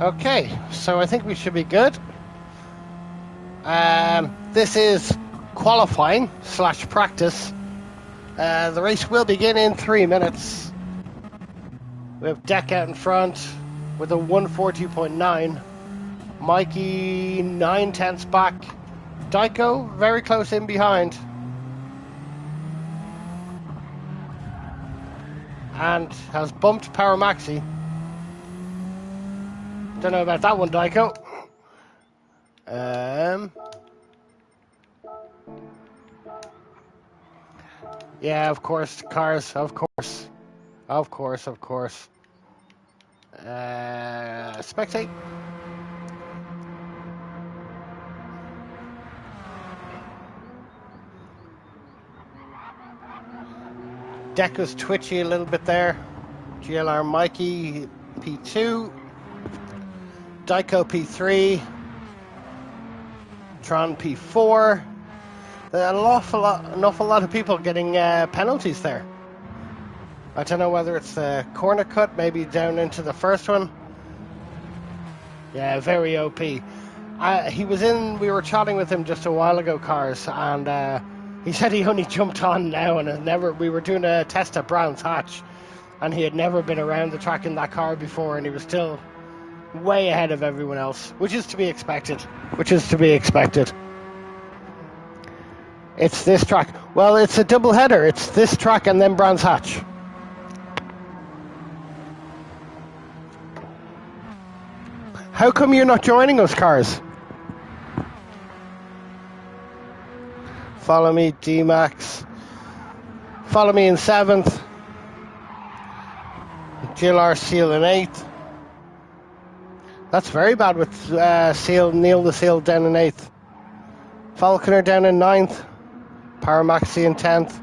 Okay, so I think we should be good. This is qualifying / practice. The race will begin in 3 minutes. We have Deck out in front with a 140.9. Mikey 9/10ths back. Daiko very close in behind. And has bumped Power Maxi. Don't know about that one, Daiko. Yeah, of course, cars, of course. Of course. Spectate. Deck was twitchy a little bit there. GLR Mikey P2. Daiko P3. Tron P4. An awful lot of people getting penalties there. I don't know whether it's the corner cut, maybe down into the first one. Yeah, very OP. He was in, we were chatting with him just a while ago, Cars, and he said he only jumped on now and we were doing a test at Brands Hatch, and he had never been around the track in that car before, and he was still way ahead of everyone else, which is to be expected. It's this track. Well, it's a double header. It's this track and then Brands Hatch. How come you're not joining us, Cars? Follow me, D-Max. Follow me in 7th. GLR Seal in 8th. That's very bad with Neil the Seal down in 8th. Falconer down in 9th. Power Maxi in 10th.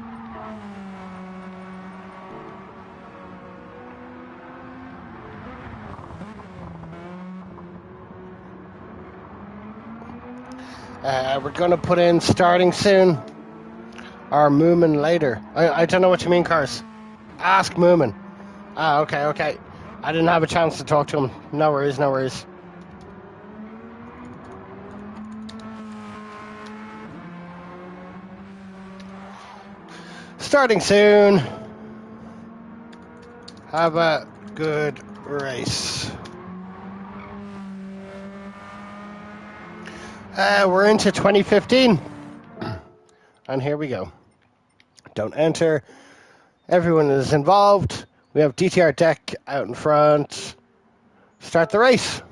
We're going to put in starting soon, or Moomin later. I don't know what you mean, Cars. Ask Moomin. Ah, okay. I didn't have a chance to talk to him. No worries. Starting soon. Have a good race. We're into 2015. And here we go. Don't enter. Everyone is involved. We have DTR Deck out in front. Start the race.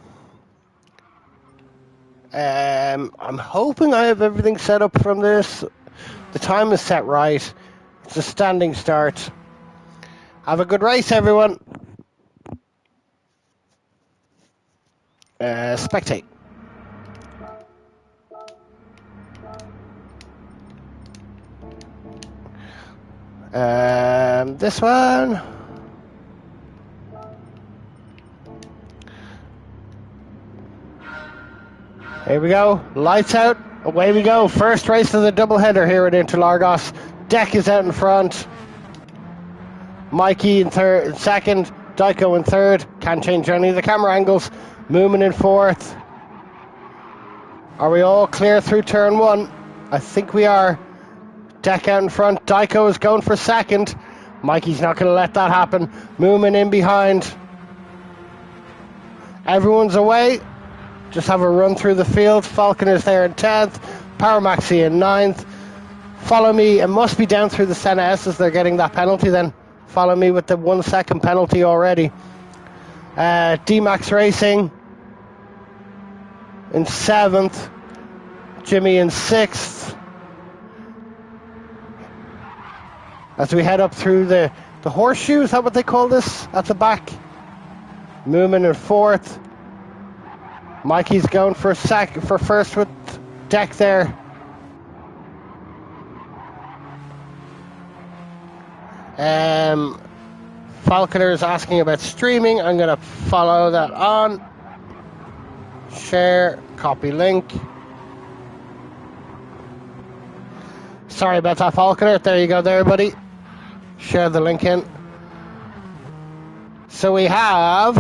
I'm hoping I have everything set up from this. The time is set right. It's a standing start. Have a good race, everyone. Spectate. This one. Here we go. Lights out. Away we go. First race of the doubleheader here at Interlagos. Deck is out in front. Mikey in second. Daiko in third. Can't change any of the camera angles. Moomin in fourth. Are we all clear through turn one? I think we are. Deck out in front. Daiko is going for second. Mikey's not going to let that happen. Moomin in behind. Everyone's away. Just have a run through the field. Falcon is there in 10th. Power Maxi in 9th. Follow me. It must be down through the Senna S's. They're getting that penalty then. Follow me with the 1 second penalty already. D-Max Racing in 7th. Jimmy in 6th. As we head up through the horseshoe, is that what they call this? At the back. Moomin in 4th. Mikey's going for first with Deck there. Falconer is asking about streaming. I'm going to follow that on. Share, copy link. Sorry about that, Falconer. There you go there, buddy. Share the link in. So we have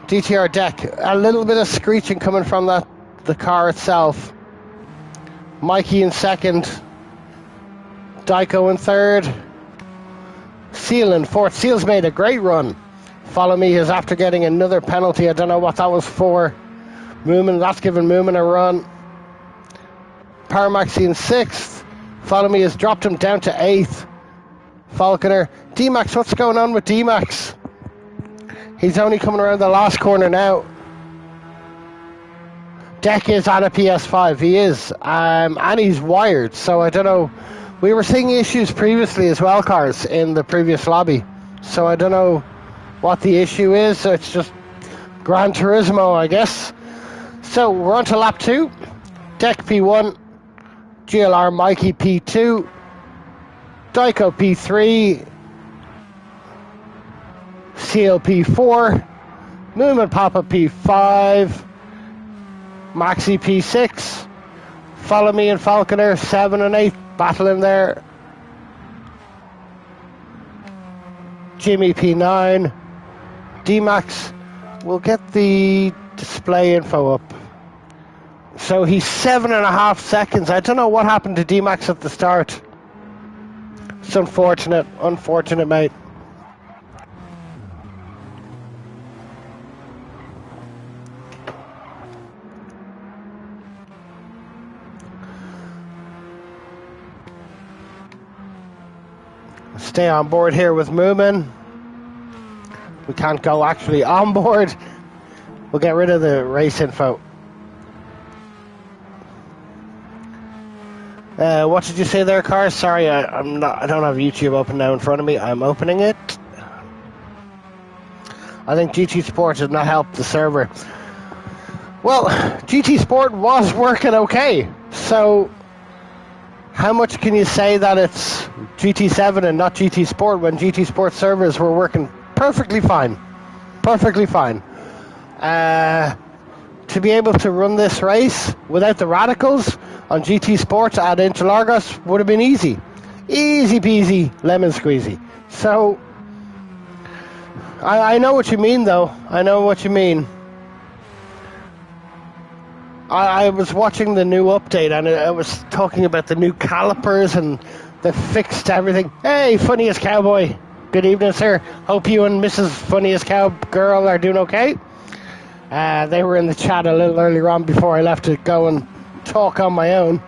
DTR deck. A little bit of screeching coming from the car itself. Mikey in second. Daiko in third. Seal in fourth. Seal's made a great run. Follow Me is after getting another penalty. I don't know what that was for. Moomin, that's giving Moomin a run. Paramaxi in sixth. Follow Me has dropped him down to eighth. Falconer. D-Max, what's going on with D-Max? He's only coming around the last corner now. Deck is on a PS5. He is. And he's wired, so I don't know. We were seeing issues previously as well, cars, in the previous lobby. So I don't know what the issue is. It's just Gran Turismo, I guess. So we're on to lap 2. Deck P1. GLR Mikey P2. Daiko P3. Seal P4. MOOMINPAPPA P5. Maxi P6. Follow Me and Falconer 7 and 8. Battling there. Jimmy P9. D-Max. We'll get the display info up. So he's 7.5 seconds. I don't know what happened to D-Max at the start. It's unfortunate. Unfortunate, mate. Stay on board here with Moomin. We can't go actually on board. We'll get rid of the race info. What did you say there, Cars? Sorry, I don't have YouTube open now in front of me. I'm opening it. I think GT Sport did not help the server. Well, GT Sport was working okay. So how much can you say that it's GT7 and not GT Sport when GT Sport servers were working perfectly fine? Perfectly fine. To be able to run this race without the radicals on GT Sport at Interlagos would have been easy. Easy peasy, lemon squeezy. So, I know what you mean though. I know what you mean. I was watching the new update and I was talking about the new calipers and they fixed everything. Hey, Funniest Cowboy. Good evening, sir. Hope you and Mrs. Funniest Cowgirl are doing okay. They were in the chat a little earlier on before I left to go and talk on my own.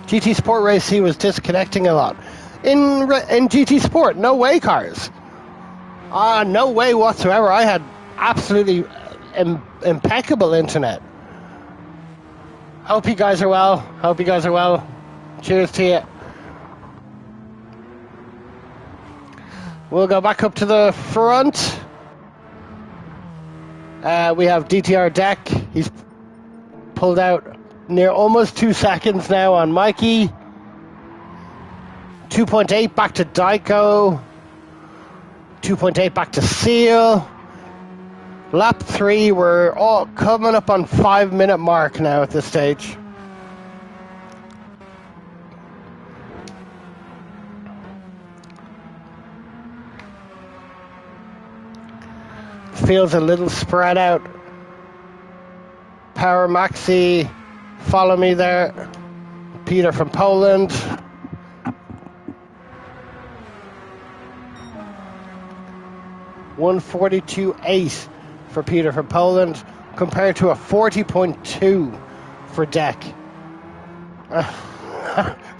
GT Sport race, he was disconnecting a lot. In GT Sport, no way, Cars. No way whatsoever. I had absolutely impeccable internet. Hope you guys are well. Hope you guys are well. Cheers to you. We'll go back up to the front. We have DTR deck. He's pulled out near almost 2 seconds now on Mikey. 2.8 back to Daiko. 2.8 back to Seal. Lap 3, we're all coming up on 5-minute mark now at this stage. Feels a little spread out. Power Maxi, follow me there. Peter from Poland. .142.8 for Peter from Poland, compared to a 40.2 for Deck.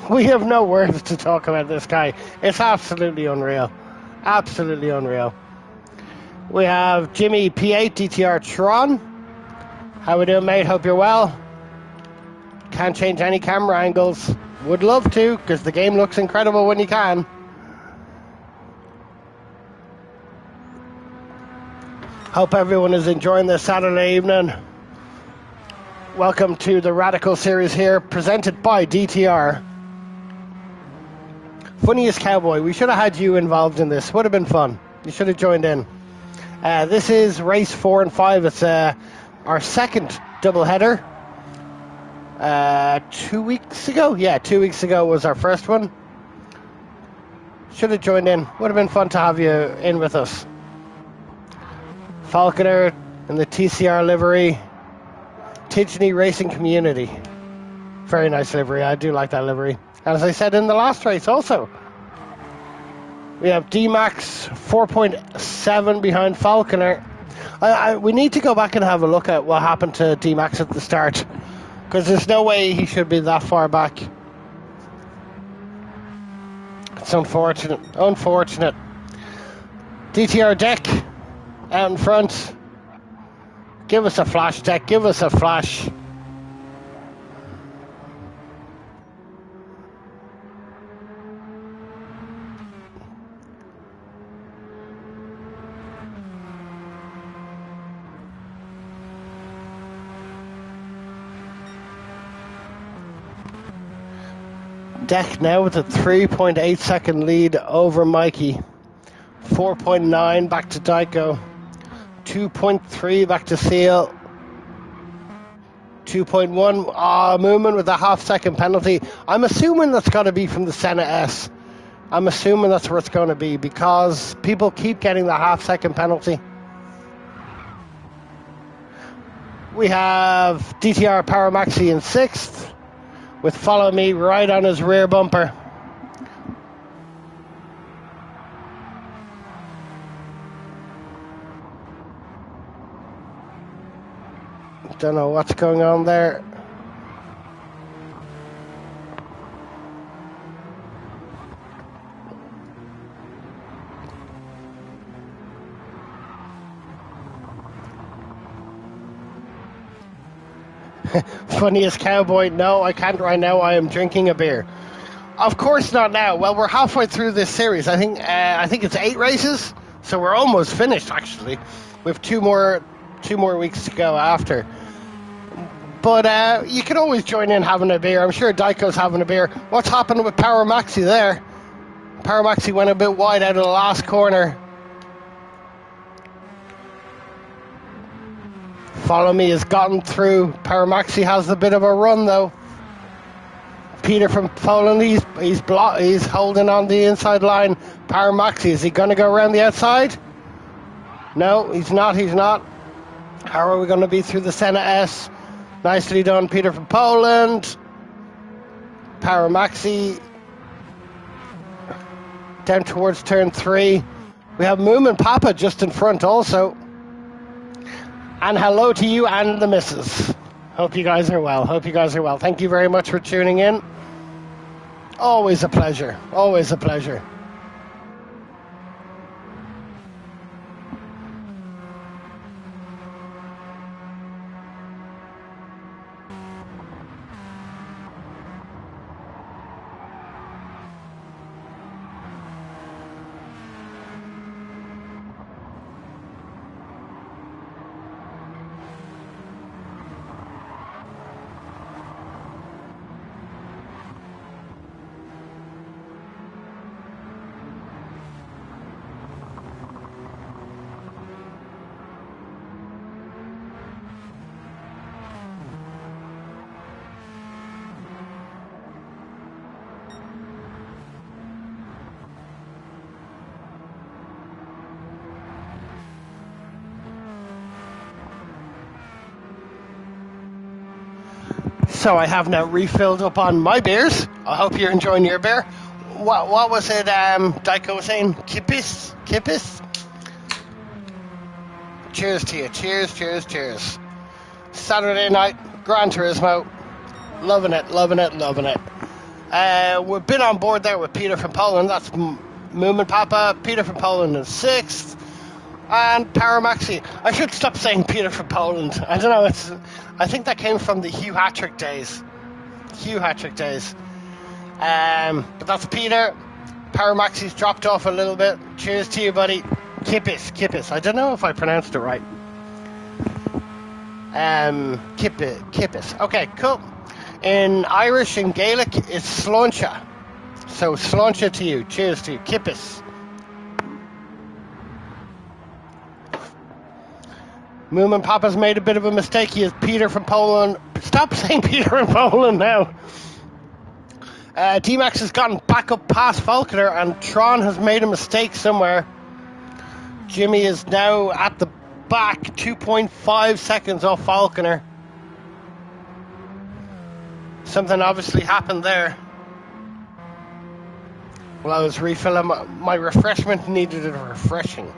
We have no words to talk about this guy. It's absolutely unreal. Absolutely unreal. We have Jimmy P8 DTR Tron. How we doing, mate? Hope you're well. Can't change any camera angles. Would love to, because the game looks incredible when you can. Hope everyone is enjoying this Saturday evening. Welcome to the Radical series here, presented by DTR. Funniest Cowboy, we should have had you involved in this. Would have been fun. You should have joined in. This is race 4 and 5. It's our second doubleheader. 2 weeks ago? Yeah, 2 weeks ago was our first one. Should have joined in. Would have been fun to have you in with us. Falconer in the TCR livery. Tidgeney Racing Community. Very nice livery. I do like that livery. And as I said in the last race also, we have D-Max 4.7 behind Falconer. We need to go back and have a look at what happened to D-Max at the start, because there's no way he should be that far back. It's unfortunate. Unfortunate. DTR deck out in front. Give us a flash, deck. Give us a flash. Deck now with a 3.8 second lead over Mikey. 4.9 back to Daiko. 2.3 back to Seal. 2.1 Moomin with a half-second penalty. I'm assuming that's got to be from the Senna S. I'm assuming that's where it's going to be, because people keep getting the half-second penalty. We have DTR Power Maxi in 6th, with Follow Me right on his rear bumper. Don't know what's going on there. Funniest cowboy. No, I can't right now. I am drinking a beer. Of course not now. Well, we're halfway through this series. I think it's 8 races, so we're almost finished actually. We have two more weeks to go after. But you can always join in having a beer. I'm sure Daiko's having a beer. What's happened with Power Maxi there? Power Maxi went a bit wide out of the last corner. Follow Me has gotten through. Power Maxi has a bit of a run though. Peter from Poland, he's holding on the inside line. Power Maxi, is he going to go around the outside? No, he's not. How are we going to be through the Senna S? Nicely done, Peter from Poland. Power Maxi down towards turn 3. We have MOOMINPAPPA just in front also. And hello to you and the missus. Hope you guys are well. Thank you very much for tuning in. Always a pleasure. Always a pleasure. So I have now refilled up on my beers. I hope you're enjoying your beer. What was it Daiko was saying? Kippis? Cheers to you. Cheers. Saturday night, Gran Turismo. Loving it. We've been on board there with Peter from Poland. That's MOOMINPAPPA. Peter from Poland in 6th. And Power Maxi. I should stop saying Peter from Poland. I don't know. I think that came from the Hugh Hattrick days. But that's Peter. Power Maxi's dropped off a little bit. Cheers to you, buddy. Kippis. I don't know if I pronounced it right. Kippis. Okay, cool. In Irish and Gaelic, it's Sláinte. So Sláinte to you. Cheers to you. Kippis. MOOMINPAPPA's made a bit of a mistake. He is Peter from Poland. Stop saying Peter from Poland now. D-Max has gotten back up past Falconer, and Tron has made a mistake somewhere. Jimmy is now at the back 2.5 seconds off Falconer. Something obviously happened there. Well, I was refilling my refreshment, needed a refreshing.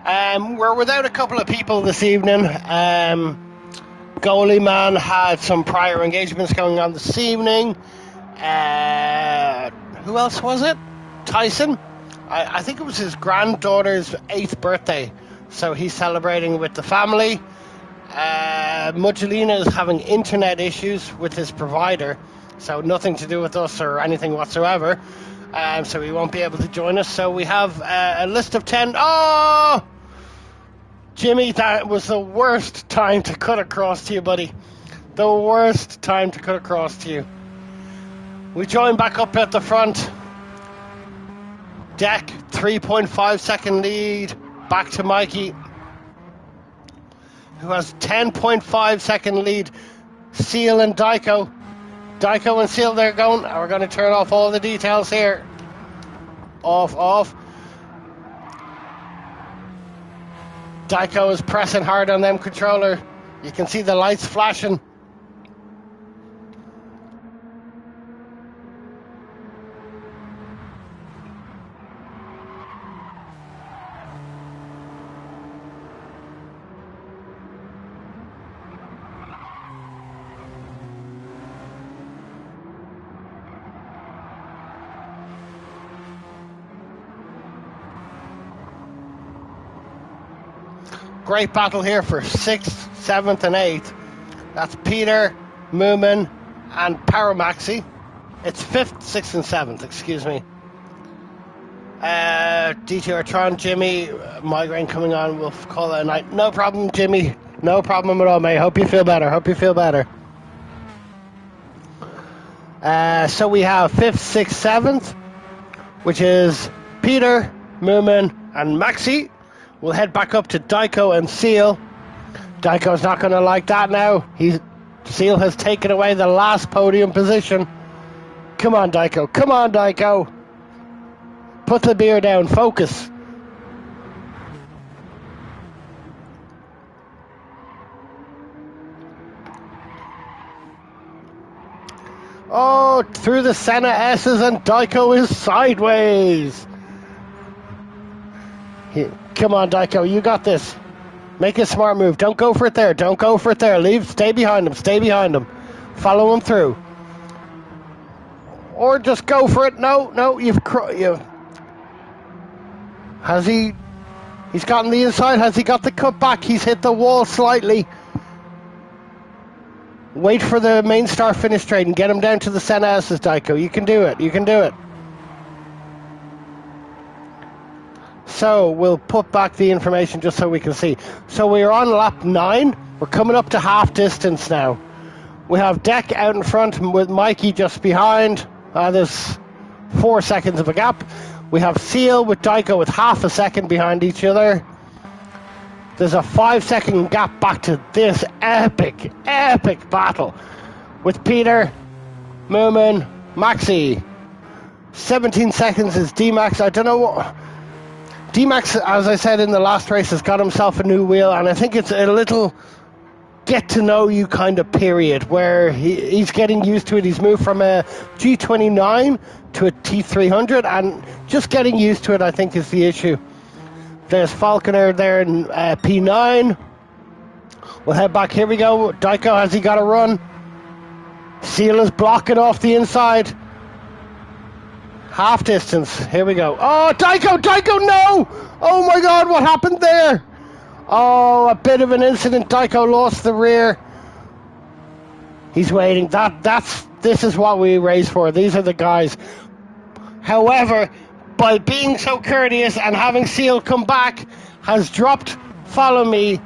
We're without a couple of people this evening. Goalie man had some prior engagements going on this evening. Who else was it? Tyson. I think it was his granddaughter's 8th birthday, so he's celebrating with the family. Muggelina is having internet issues with his provider, so nothing to do with us or anything whatsoever. So he won't be able to join us. So we have a list of 10. Oh! Jimmy, that was the worst time to cut across to you, buddy. The worst time to cut across to you. We join back up at the front. Deck, 3.5 second lead. Back to Mikey, who has 10.5 second lead. Seal and Daiko. Daiko and Seal, they're going. We're going to turn off all the details here. Off. Daiko is pressing hard on them controller. You can see the lights flashing. Great battle here for 6th, 7th and 8th. That's Peter, Moomin and Paramaxi. It's 5th, 6th and 7th, excuse me. DTR Tron, Jimmy, migraine coming on, we'll call it a night. No problem, Jimmy. No problem at all, mate. Hope you feel better. So we have 5th, 6th, 7th, which is Peter, Moomin and Maxi. We'll head back up to Daiko and Seal. Daiko's not going to like that now. Seal has taken away the last podium position. Come on, Daiko. Put the beer down. Focus. Oh, through the Senna S's and Daiko is sideways. Come on, Daiko, you got this. Make a smart move. Don't go for it there. Stay behind him. Follow him through. Or just go for it. No, has he? He's gotten the inside. Has he got the cut back? He's hit the wall slightly. Wait for the main star finish straight and get him down to the Senna S's, Daiko. You can do it. So we'll put back the information just so we can see. So we're on lap 9. We're coming up to half distance now. We have Deck out in front with Mikey just behind. There's 4 seconds of a gap. We have Seal with Daiko with half a second behind each other. There's a 5-second gap back to this epic battle with Peter, Moomin, Maxi. 17 seconds is D-Max. I don't know what... D-Max, as I said in the last race, has got himself a new wheel, and I think it's a little get-to-know-you kind of period where he's getting used to it. He's moved from a G29 to a T300, and just getting used to it, I think, is the issue. There's Falconer there in P9. We'll head back. Here we go. Daiko, has he got a run? Seal is blocking off the inside. Half distance. Here we go. Oh, Daiko, no! Oh my God, what happened there? Oh, a bit of an incident. Daiko lost the rear. He's waiting. This is what we race for. These are the guys. However, by being so courteous and having Seal come back, has dropped Follow Me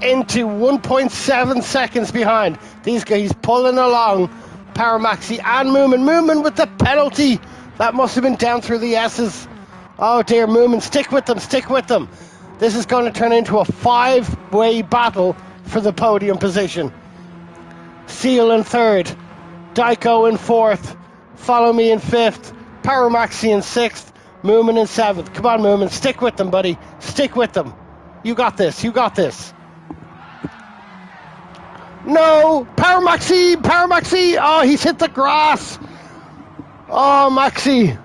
into 1.7 seconds behind. These guys pulling along Paramaxi and Moomin with the penalty. That must have been down through the S's. Oh dear, Moomin, stick with them. This is going to turn into a 5-way battle for the podium position. Seal in 3rd, Daiko in 4th, Follow Me in 5th, Paramaxi in 6th, Moomin in 7th. Come on, Moomin. Stick with them, buddy. Stick with them. You got this. You got this. No! Power Maxi! Power Maxi! Oh, he's hit the grass. Oh, Maxi.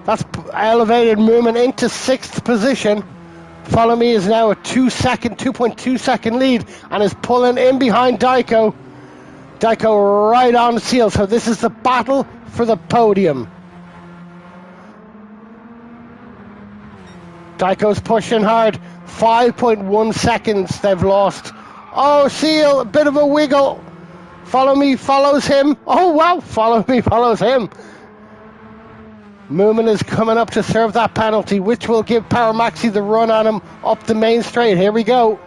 That's elevated Moomin into 6th position. Follow Me is now a 2.2 second lead and is pulling in behind Daiko. Daiko right on the seal. So this is the battle for the podium. Daiko's pushing hard. 5.1 seconds they've lost. Oh, Seal, a bit of a wiggle. Follow Me follows him. Oh, wow, Follow Me follows him. Moomin is coming up to serve that penalty, which will give Power Maxi the run on him up the main straight. Here we go.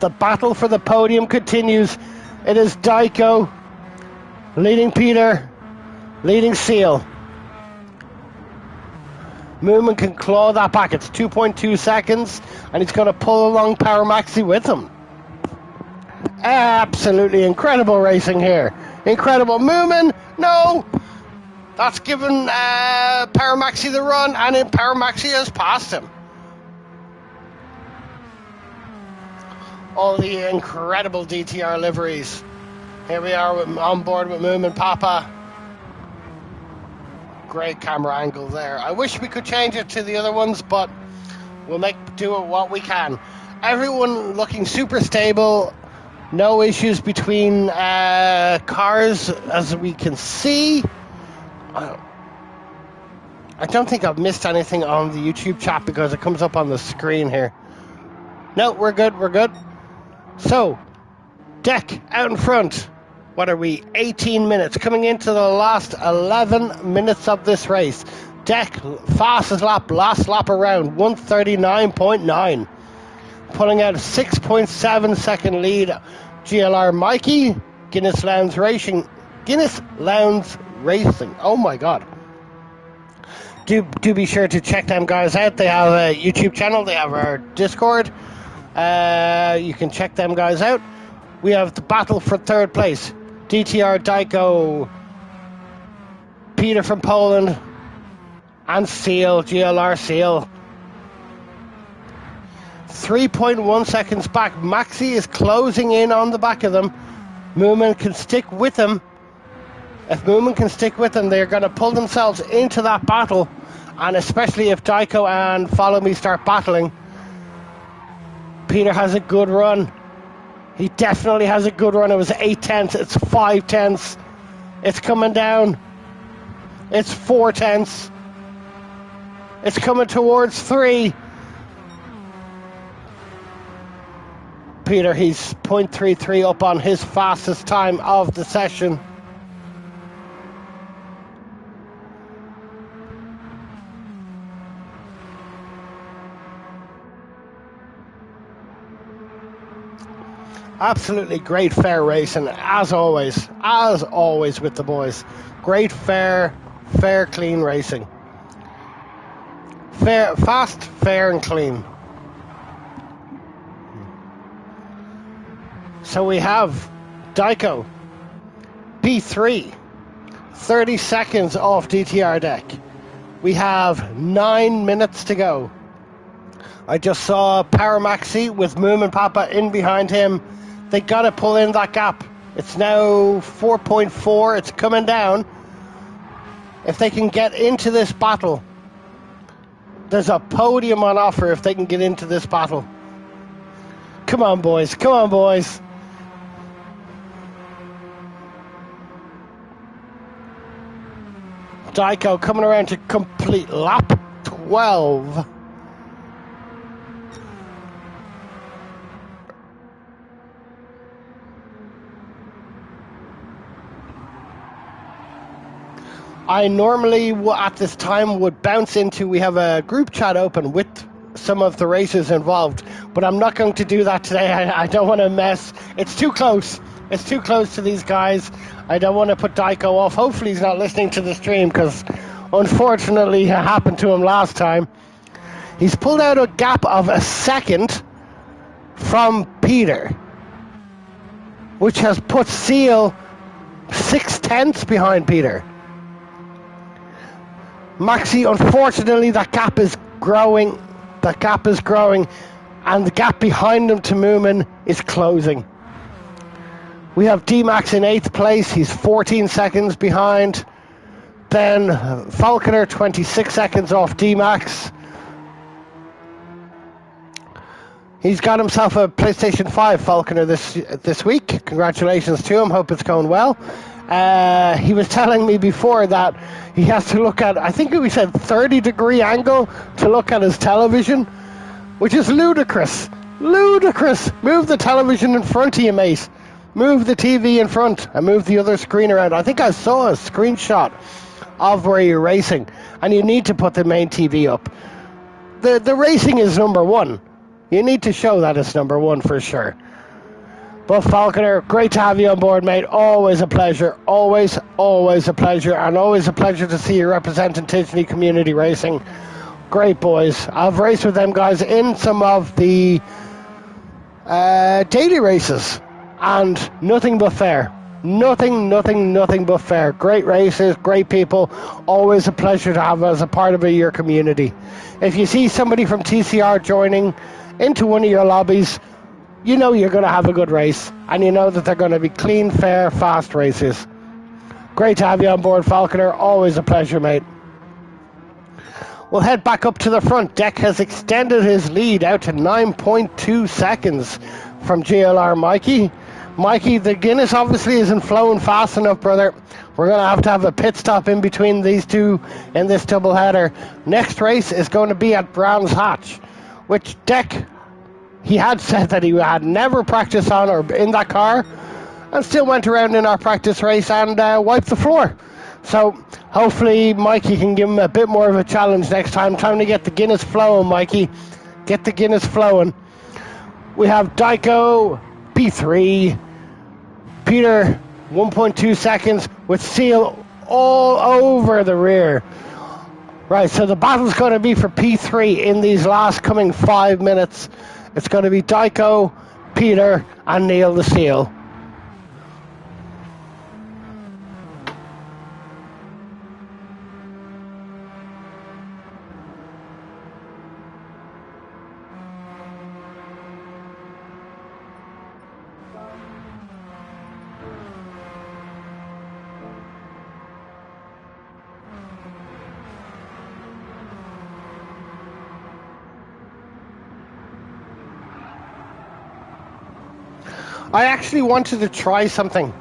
The battle for the podium continues. It is Daiko leading Peter, leading Seal. Moomin can claw that back. It's 2.2 seconds, and he's going to pull along Power Maxi with him. Absolutely incredible racing here. Incredible. Moomin, no! That's given Power Maxi the run, and then Power Maxi has passed him. All the incredible DTR liveries. Here we are on board with MOOMINPAPPA. Great camera angle there. I wish we could change it to the other ones, but we'll do it what we can. Everyone looking super stable. No issues between cars, as we can see. I don't think I've missed anything on the YouTube chat because it comes up on the screen here. No, we're good, we're good. So, deck out in front. What are we? 18 minutes. Coming into the last 11 minutes of this race. Deck, fastest lap, last lap around, 139.9. Pulling out a 6.7 second lead. GLR Mikey, Guinness Lounge Racing. Oh my God. Do be sure to check them guys out. They have a YouTube channel. They have our Discord. You can check them guys out. We have the battle for 3rd place. DTR Daiko, Peter from Poland, and Seal, GLR Seal. 3.1 seconds back. Maxi is closing in on the back of them. Moomin can stick with him. If Moomin can stick with them, they're going to pull themselves into that battle. And especially if Daiko and Follow Me start battling. Peter has a good run. He definitely has a good run. It was 8 tenths. It's 5 tenths. It's coming down. It's 4 tenths. It's coming towards 3. Peter, he's 0.33 up on his fastest time of the session. Absolutely great fair racing, as always with the boys. Great fair clean racing. Fast, fair and clean. So we have Daiko, P3, 30 seconds off DTR deck. We have 9 minutes to go. I just saw Power Maxi with MOOMINPAPPA in behind him. They got to pull in that gap. It's now 4.4. It's coming down. If they can get into this battle, there's a podium on offer if they can get into this battle. Come on, boys. Come on, boys. Daiko coming around to complete lap 12. I normally at this time would bounce into, we have a group chat open with some of the racers involved, but I'm not going to do that today. I don't want to mess. It's too close. It's too close to these guys. I don't want to put Daiko off. Hopefully he's not listening to the stream because unfortunately it happened to him last time. He's pulled out a gap of a second from Peter. which has put Seal 6/10 behind Peter. Maxi, unfortunately, that gap is growing. That gap is growing, and the gap behind him to Moomin is closing. We have D-Max in 8th place. He's 14 seconds behind. Then Falconer, 26 seconds off D-Max. He's got himself a PlayStation 5, Falconer, this week. Congratulations to him. Hope it's going well. He was telling me before that he has to look at, I think we said 30-degree angle to look at his television, which is ludicrous. Ludicrous. Move the television in front of you, mate. Move the TV in front and move the other screen around. I think I saw a screenshot of where you're racing, and you need to put the main TV up. The racing is number one. You need to show that it's number one for sure. But Falconer, great to have you on board, mate. Always a pleasure. Always a pleasure. And always a pleasure to see you representing Tisney Community Racing. Great boys. I've raced with them guys in some of the daily races. And nothing but fair. Nothing but fair. Great races, great people. Always a pleasure to have as a part of your community. If you see somebody from TCR joining into one of your lobbies, you know you're going to have a good race, and you know that they're going to be clean, fair, fast races. Great to have you on board, Falconer. Always a pleasure, mate. We'll head back up to the front. Deck has extended his lead out to 9.2 seconds from GLR Mikey. Mikey, the Guinness obviously isn't flowing fast enough, brother. We're going to have a pit stop in between these two in this doubleheader. Next race is going to be at Brands Hatch, which Deck, he had said that he had never practiced on or in that car, and still went around in our practice race and wiped the floor. So hopefully Mikey can give him a bit more of a challenge next time. Time to get the Guinness flowing, Mikey. Get the Guinness flowing. We have Dyko, P3, Peter, 1.2 seconds, with Seal all over the rear. Right, so the battle's going to be for P3 in these last coming 5 minutes. It's going to be Dyko, Peter, and Neil the Seal. I actually wanted to try something.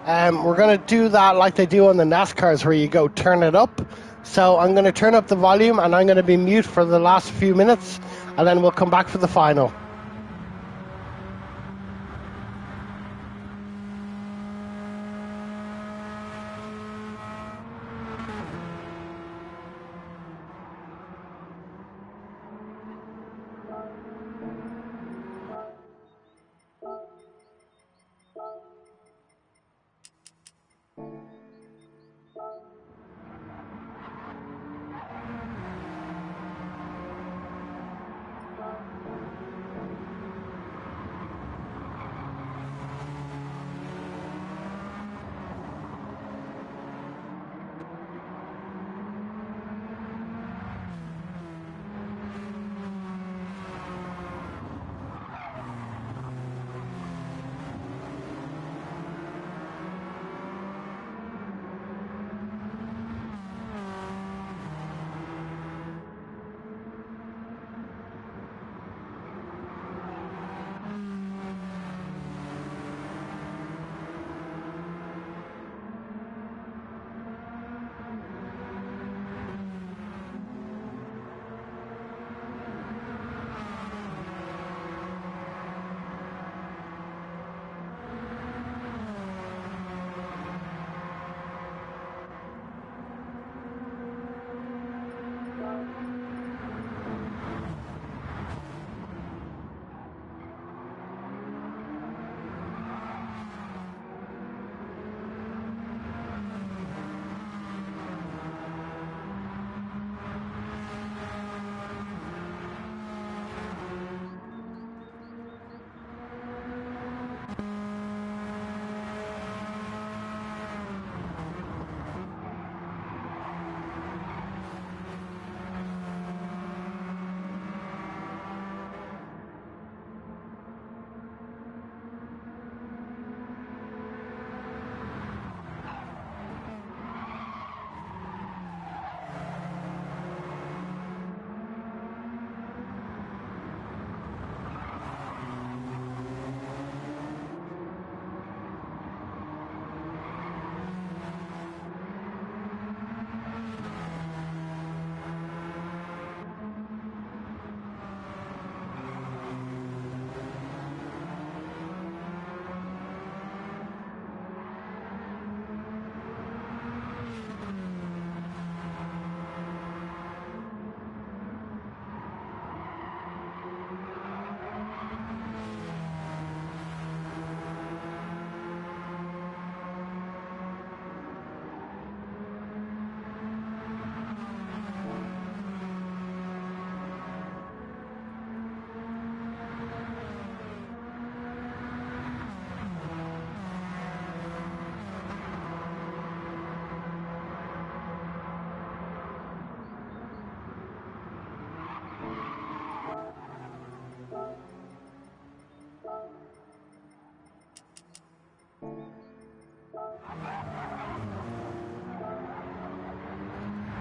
We're going to do that like they do on the NASCARs, where you go turn it up. So I'm going to turn up the volume, and I'm going to be mute for the last few minutes, and then we'll come back for the final.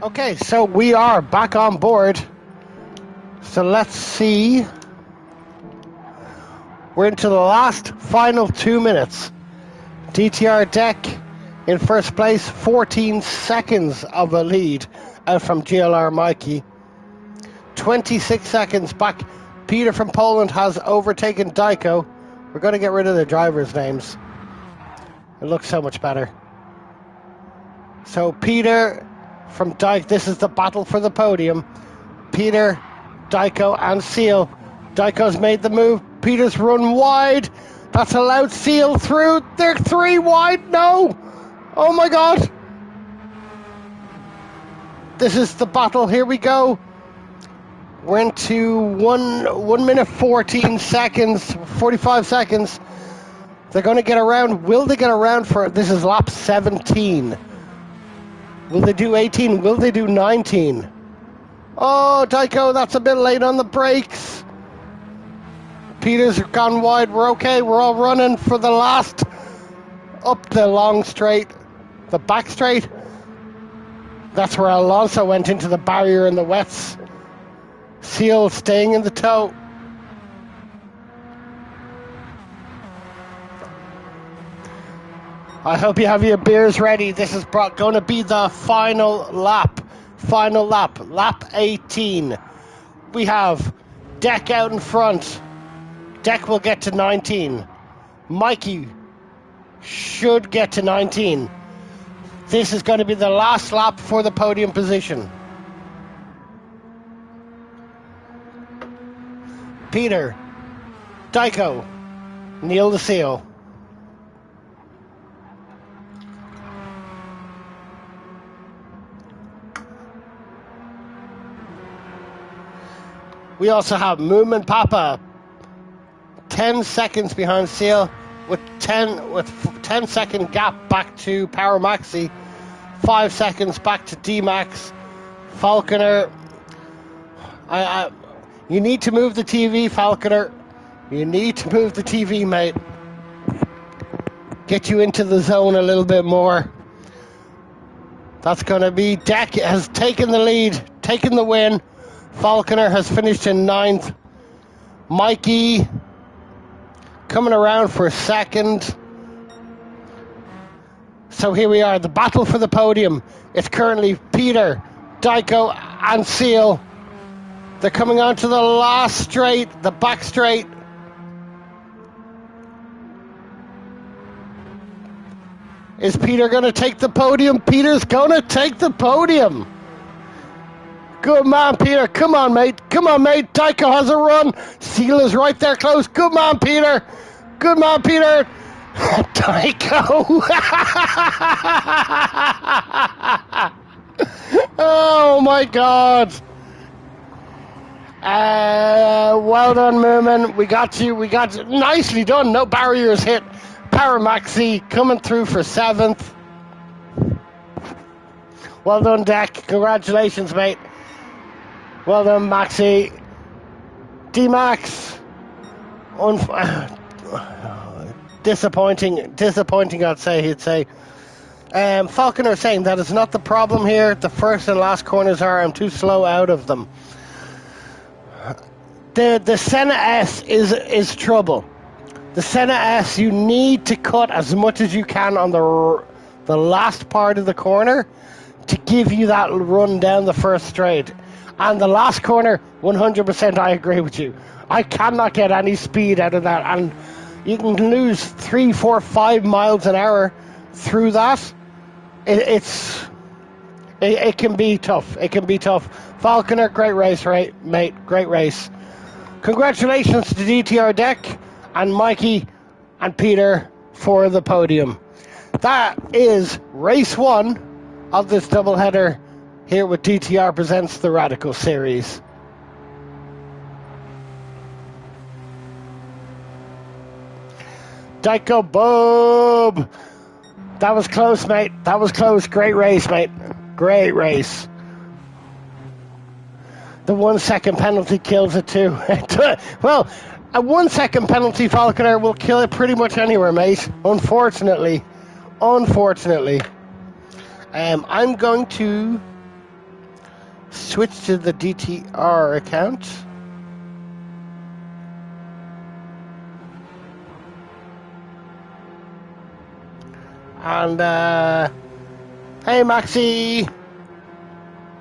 Okay, so we are back on board. So let's see. We're into the last final 2 minutes. DTR Deck in first place, 14 seconds of a lead out from GLR Mikey. 26 seconds back. Peter from Poland has overtaken Dyko. We're going to get rid of the drivers' names. It looks so much better. So Peter from Dyko, this is the battle for the podium. Peter, Dyko and Seal. Dyko's made the move. Peter's run wide. That's allowed Seal through. They're 3 wide. No. Oh my God. This is the battle. Here we go. We're into 1 minute 14 seconds, 45 seconds. They're going to get around. Will they get around for, this is lap 17. Will they do 18? Will they do 19? Oh, Dyko, that's a bit late on the brakes. Peter's gone wide. We're okay. We're all running for the last, up the long straight, the back straight. That's where Alonso went into the barrier in the wets. Seal staying in the tow. I hope you have your beers ready. This is going to be the final lap. Final lap. Lap 18. We have Deck out in front. Deck will get to 19. Mikey should get to 19. This is going to be the last lap for the podium position. Peter, Dyko, Neil the Seal. We also have MOOMINPAPPA, 10 seconds behind Seal, with 10 second gap back to Power Maxi, 5 seconds back to D-Max. Falconer, you need to move the TV, Falconer. You need to move the TV, mate. Get you into the zone a little bit more. That's going to be Deck has taken the lead, taken the win. Falconer has finished in 9th. Mikey coming around for 2nd. So here we are, the battle for the podium. It's currently Peter, Dyko and Seal. They're coming on to the last straight, the back straight. Is Peter going to take the podium? Peter's going to take the podium. Good man, Peter. Come on, mate. Come on, mate. Dyko has a run. Seal is right there close. Good man, Peter. Good man, Peter. Dyko. Oh, my God. Well done, Moomin. We got you. We got you. Nicely done. No barriers hit. Power Maxi coming through for 7th. Well done, Deck. Congratulations, mate. Well done, Maxi. D-Max. Disappointing, I'd say, he'd say. Falconer saying that is not the problem here. The first and last corners are, I'm too slow out of them. The Senna S is trouble. The Senna S, you need to cut as much as you can on the last part of the corner to give you that run down the first straight. And the last corner, 100% I agree with you. I cannot get any speed out of that. And you can lose 3, 4, 5 miles an hour through that. It can be tough. It can be tough. Falconer, great race, right, mate? Great race. Congratulations to DTR Deck and Mikey and Peter for the podium. That is race 1 of this doubleheader here with DTR Presents the Radical Series. DIAKOBUB. That was close, mate. That was close. Great race, mate. Great race. The 1 second penalty kills it too. Well, a 1 second penalty, Falconer, will kill it pretty much anywhere, mate. Unfortunately. I'm going to switch to the DTR account. And, hey, Maxie!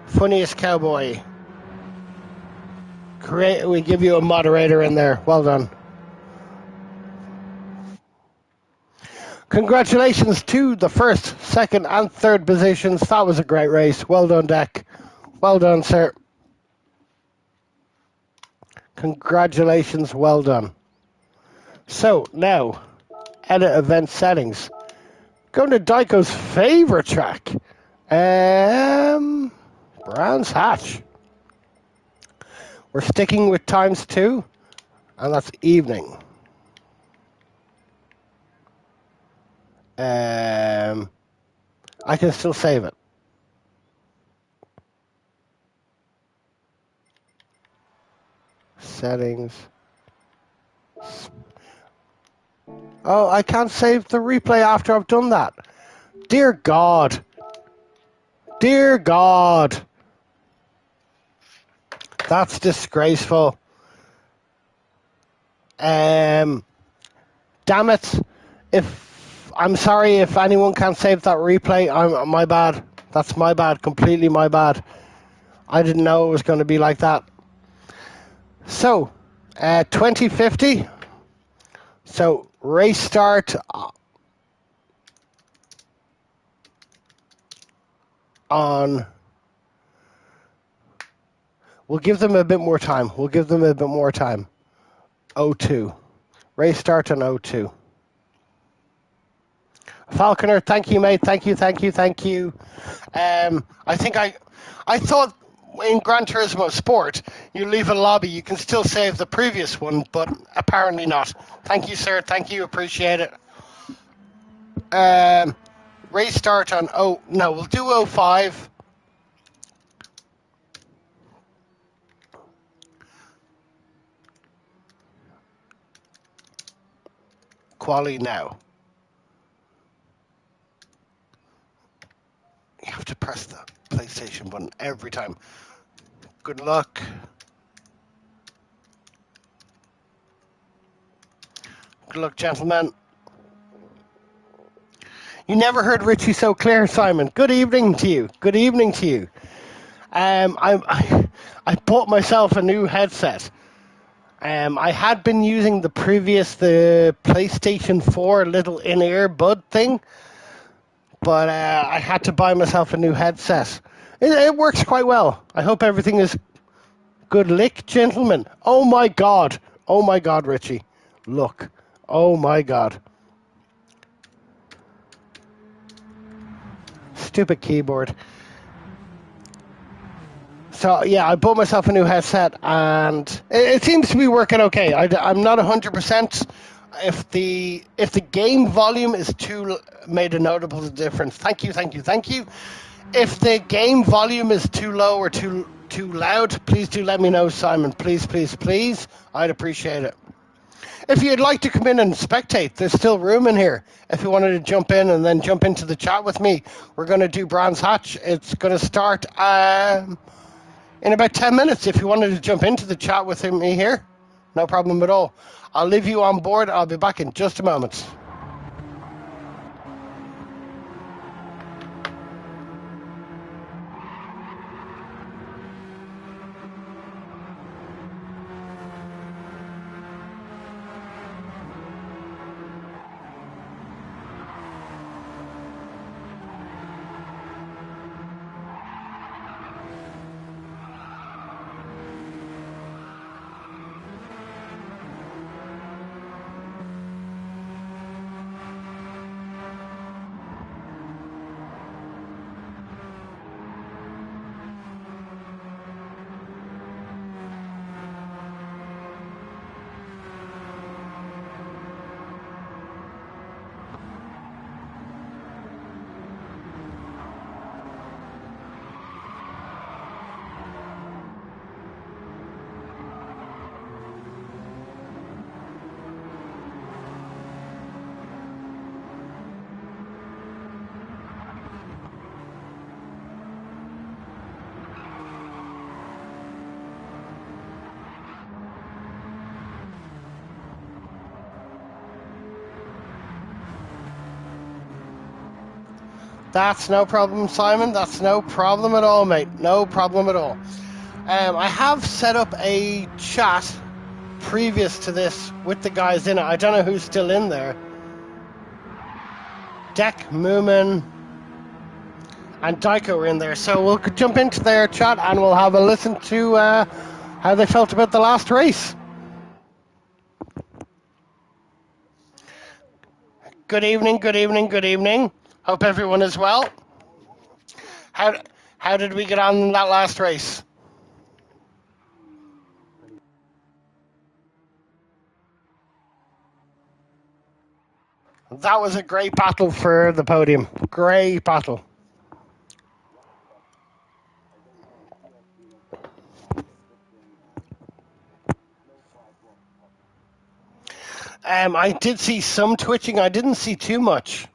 Funniest cowboy. We give you a moderator in there. Well done. Congratulations to the first, second, and third positions. That was a great race. Well done, Deck. Well done, sir. Congratulations. Well done. So, now, edit event settings. Go to Daiko's favorite track. Brands Hatch. We're sticking with ×2, and that's evening. I can still save it. Settings. Oh, I can't save the replay after I've done that. Dear God. Dear God. That's disgraceful. Damn it. I'm sorry if anyone can't save that replay. My bad. That's my bad. Completely my bad. I didn't know it was going to be like that. So, 2050. So, race start on... We'll give them a bit more time. We'll give them a bit more time. 02. Race start on 02. Falconer, thank you, mate. Thank you. I think I thought in Gran Turismo Sport, you leave a lobby, you can still save the previous one, but apparently not. Thank you, sir. Thank you. Appreciate it. Race start on... no, we'll do 05. Quali now. You have to press the PlayStation button every time. Good luck. Good luck, gentlemen. You never heard Richie so clear, Simon. Good evening to you. Good evening to you. I bought myself a new headset. I had been using the PlayStation 4 little in-ear bud thing, but I had to buy myself a new headset. It works quite well. I hope everything is good lick, gentlemen. Oh my God, Richie. Look. Oh my God. Stupid keyboard. So, yeah, I bought myself a new headset, and it seems to be working okay. I'm not 100%. If the game volume is made a notable difference. Thank you. If the game volume is too low or too loud, please do let me know, Simon. Please. I'd appreciate it. If you'd like to come in and spectate, there's still room in here. If you wanted to jump in and then jump into the chat with me, we're going to do Brands Hatch. It's going to start in about 10 minutes. If you wanted to jump into the chat with me here, no problem at all. I'll leave you on board. I'll be back in just a moment. That's no problem, Simon. That's no problem at all, mate. No problem at all. I have set up a chat previous to this with the guys in it. I don't know who's still in there. Deck, Moomin, and Daiko are in there. So we'll jump into their chat and we'll have a listen to how they felt about the last race. Good evening, good evening, good evening. Hope everyone is well. How did we get on in that last race? That was a great battle for the podium. Great battle. I did see some twitching. I didn't see too much,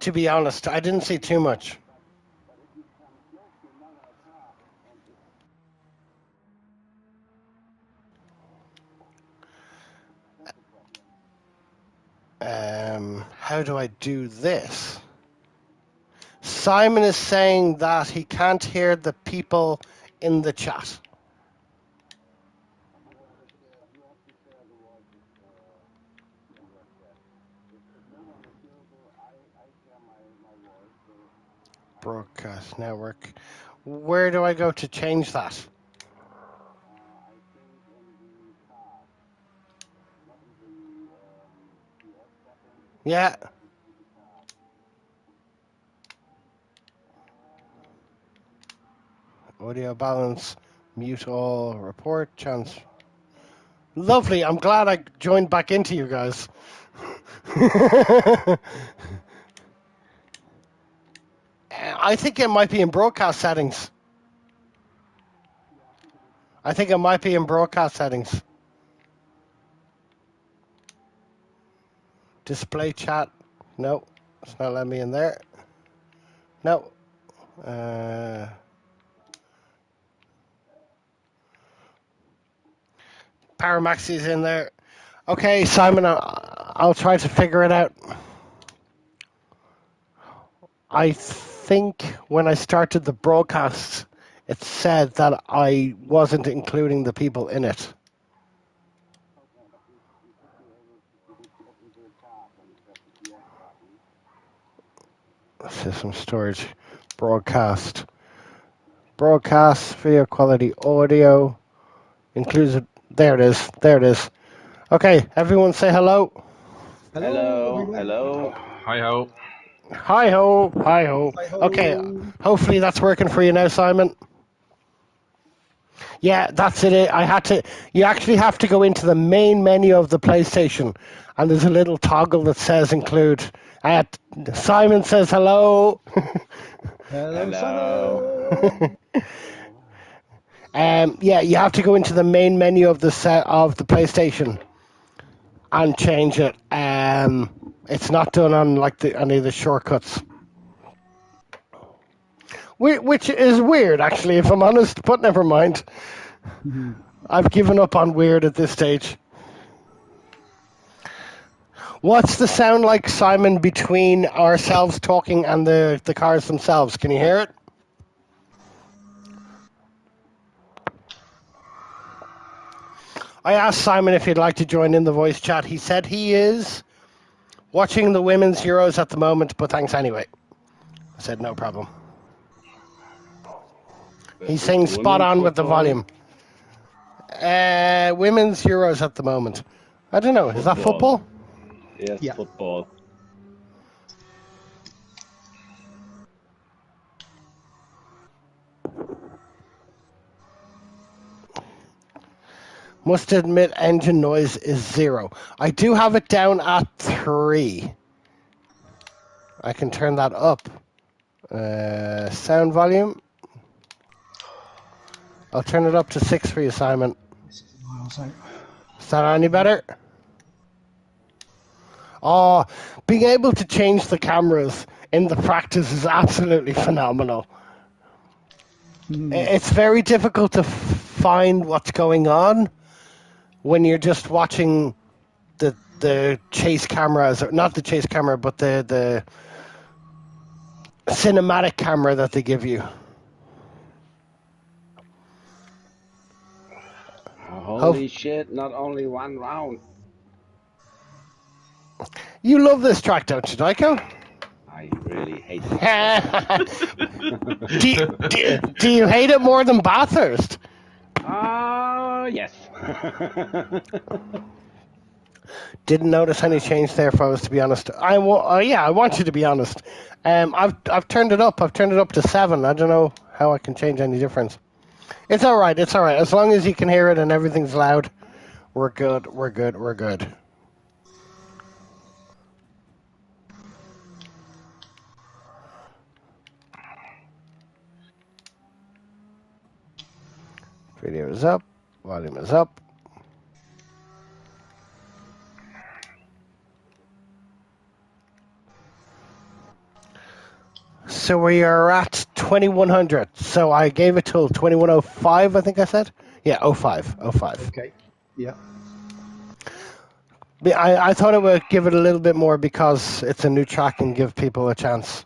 to be honest. I didn't see too much. How do I do this? Simon is saying that he can't hear the people in the chat. Broadcast network. Where do I go to change that? Yeah. Audio balance, mute all, report, chance. Lovely. I'm glad I joined back into you guys. I think it might be in broadcast settings. I think it might be in broadcast settings. Display chat. No, it's not letting me in there. No. Paramaxi's in there. Okay, Simon, I'll try to figure it out. I think when I started the broadcast, it said that I wasn't including the people in it. System storage, broadcast. Broadcast, video quality, audio, includes. There it is. There it is. Okay, everyone say hello. Hello. Hello. Hi ho. Hi ho. Hi ho. Okay, hopefully that's working for you now, Simon. Yeah, that's it. I had to. You actually have to go into the main menu of the PlayStation, and there's a little toggle that says include. Simon says hello. Hello. Yeah, you have to go into the main menu of the PlayStation and change it. It's not done on like any of the shortcuts, which is weird, actually, if I'm honest. But never mind. I've given up on weird at this stage. What's the sound like, Simon, between ourselves talking and the cars themselves? Can you hear it? I asked Simon if he'd like to join in the voice chat. He said he is watching the women's Euros at the moment, but thanks anyway. I said no problem. He's saying spot on with the volume. Women's Euros at the moment. I don't know. Is that football? Yes, yeah. Football. Must admit, engine noise is 0. I do have it down at 3. I can turn that up. Sound volume. I'll turn it up to 6 for you, Simon. Is that any better? Oh, being able to change the cameras in the practice is absolutely phenomenal. It's very difficult to find what's going on when you're just watching the chase cameras, or not the chase camera, but the cinematic camera that they give you. Holy shit, not only one round. You love this track, don't you, Daiko? I really hate it. Do you hate it more than Bathurst? Yes. Didn't notice any change there, if I was to be honest. I want you to be honest. I've turned it up. I've turned it up to 7. I don't know how I can change any difference. It's all right. It's all right. As long as you can hear it and everything's loud, we're good. We're good. We're good. Video is up. Volume is up. So we are at 2100. So I gave it till 2105, I think I said. Yeah, 05. Okay. Yeah. I thought it would give it a little bit more because it's a new track and give people a chance.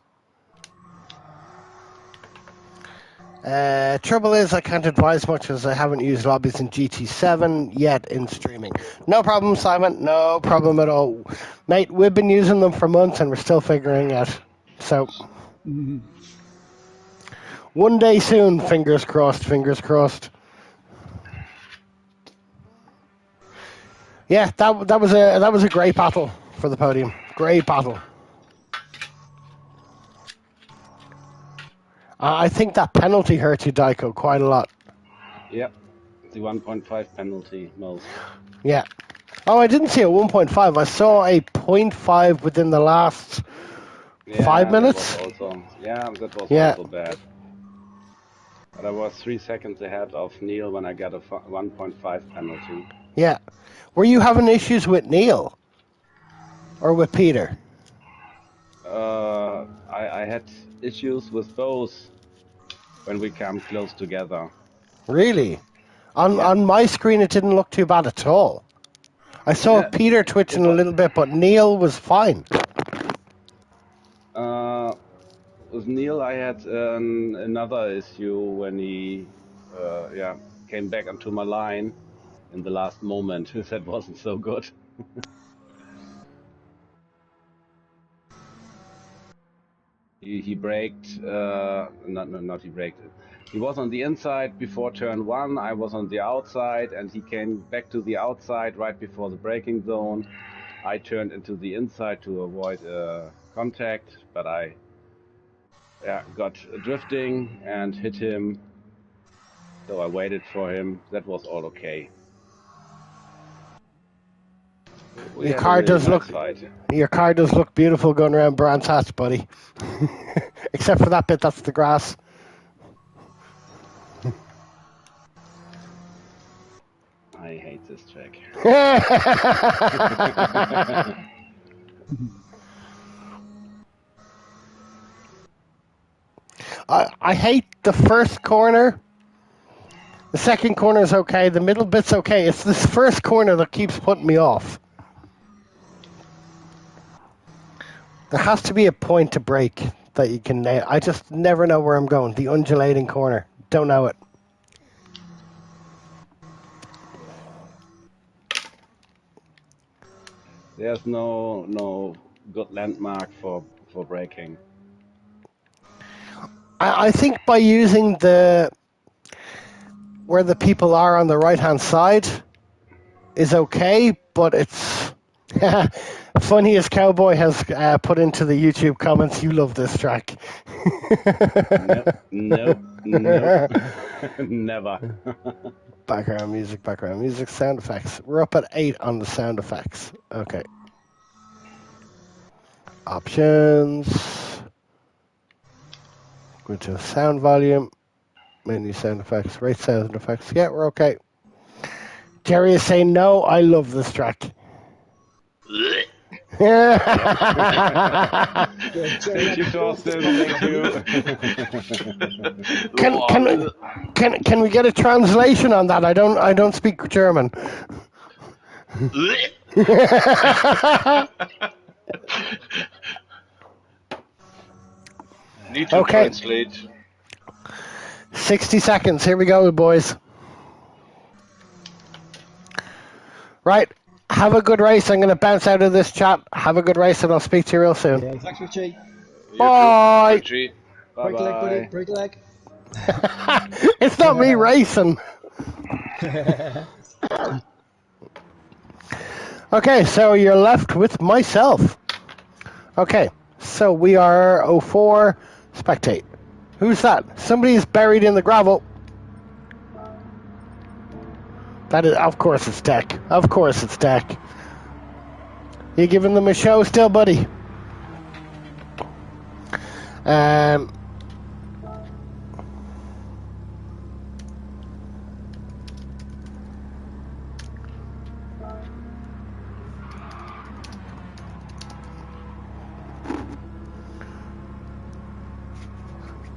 Trouble is, I can't advise much as I haven't used lobbies in GT7 yet in streaming. No problem, Simon. No problem at all. Mate, we've been using them for months and we're still figuring out. So, one day soon, fingers crossed, fingers crossed. Yeah, that was a great battle for the podium. Great battle. I think that penalty hurt you, Daiko, quite a lot. Yep, the 1.5 penalty most. Yeah. Oh, I didn't see a 1.5. I saw a 0.5 within the last 5 minutes. That was also bad. But I was 3 seconds ahead of Neil when I got a 1.5 penalty. Yeah. Were you having issues with Neil? Or with Peter? I had issues with both when we come close together. Really? On my screen, it didn't look too bad at all. I saw Peter twitching a little bit, but Neil was fine. With Neil, I had another issue when he came back onto my line in the last moment. That wasn't so good. He braked, not he braked. He was on the inside before turn 1, I was on the outside, and he came back to the outside right before the braking zone. I turned into the inside to avoid contact, but I got drifting and hit him, so I waited for him. That was all okay. Your car does look beautiful going around Brands Hatch, buddy. Except for that bit, that's the grass. I hate this track. I hate the first corner. The second corner is okay. The middle bit's okay. It's this first corner that keeps putting me off. There has to be a point to brake that you can nail. I just never know where I'm going. The undulating corner. Don't know it. There's no good landmark for braking. I think by using where the people are on the right-hand side is okay, but it's funny as Cowboy has put into the YouTube comments, you love this track. Nope. Never. Background music, sound effects. We're up at 8 on the sound effects. Okay. Options. Go to sound volume. Menu sound effects. Rate sound effects. Yeah, we're okay. Jerry is saying no. I love this track. Thank you, Torsten. Thank you. Can we get a translation on that? I don't speak German. Need to Okay. translate. 60 seconds. Here we go, boys. Right. Have a good race. I'm going to bounce out of this chat. Have a good race, and I'll speak to you real soon. Yeah, thanks, Richie. Bye. Richie. Break a leg, buddy. Bye-bye. Break a leg. It's not me racing. Okay, so you're left with myself. Okay, so we are 04. Spectate. Who's that? Somebody's buried in the gravel. That is, of course it's Deck. Of course it's Deck. You giving them a show still, buddy?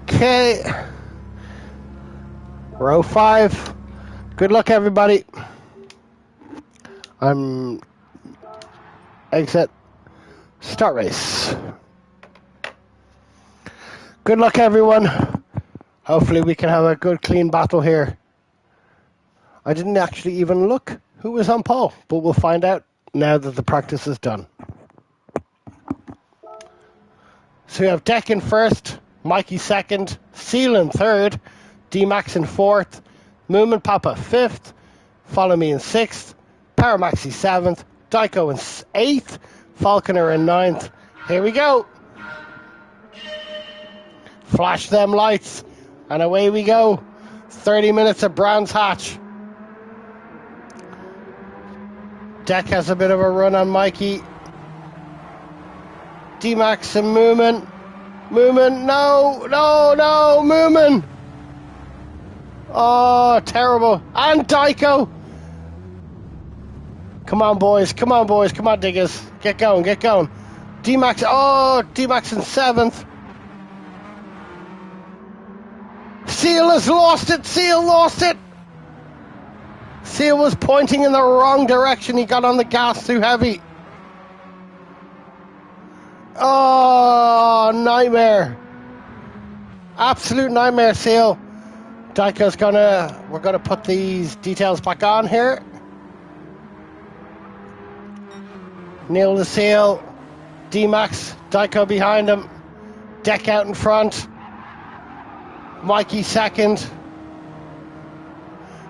Okay. Row 5. Good luck, everybody. I'm exit. Start race. Good luck, everyone. Hopefully we can have a good, clean battle here. I didn't actually even look who was on pole, but we'll find out now that the practice is done. So we have Deck in first, Mikey second, Seal in third, D-Max in fourth, MOOMINPAPPA fifth, Follow Me in sixth, Paramaxi seventh, Daiko in eighth, Falconer in ninth. Here we go. Flash them lights, and away we go. 30 minutes of Brands Hatch. Deck has a bit of a run on Mikey. D-Max and Moomin. Moomin, no, Moomin. Oh, terrible. And Daiko. Come on, boys, come on, diggers. Get going. D-Max, D-Max in seventh. Seal has lost it, Seal lost it. Seal was pointing in the wrong direction. He got on the gas too heavy. Oh, nightmare. Absolute nightmare, Seal. Daiko's we're gonna put these details back on here. Neil the Seal. D-Max, Daiko behind him. Deck out in front. Mikey second.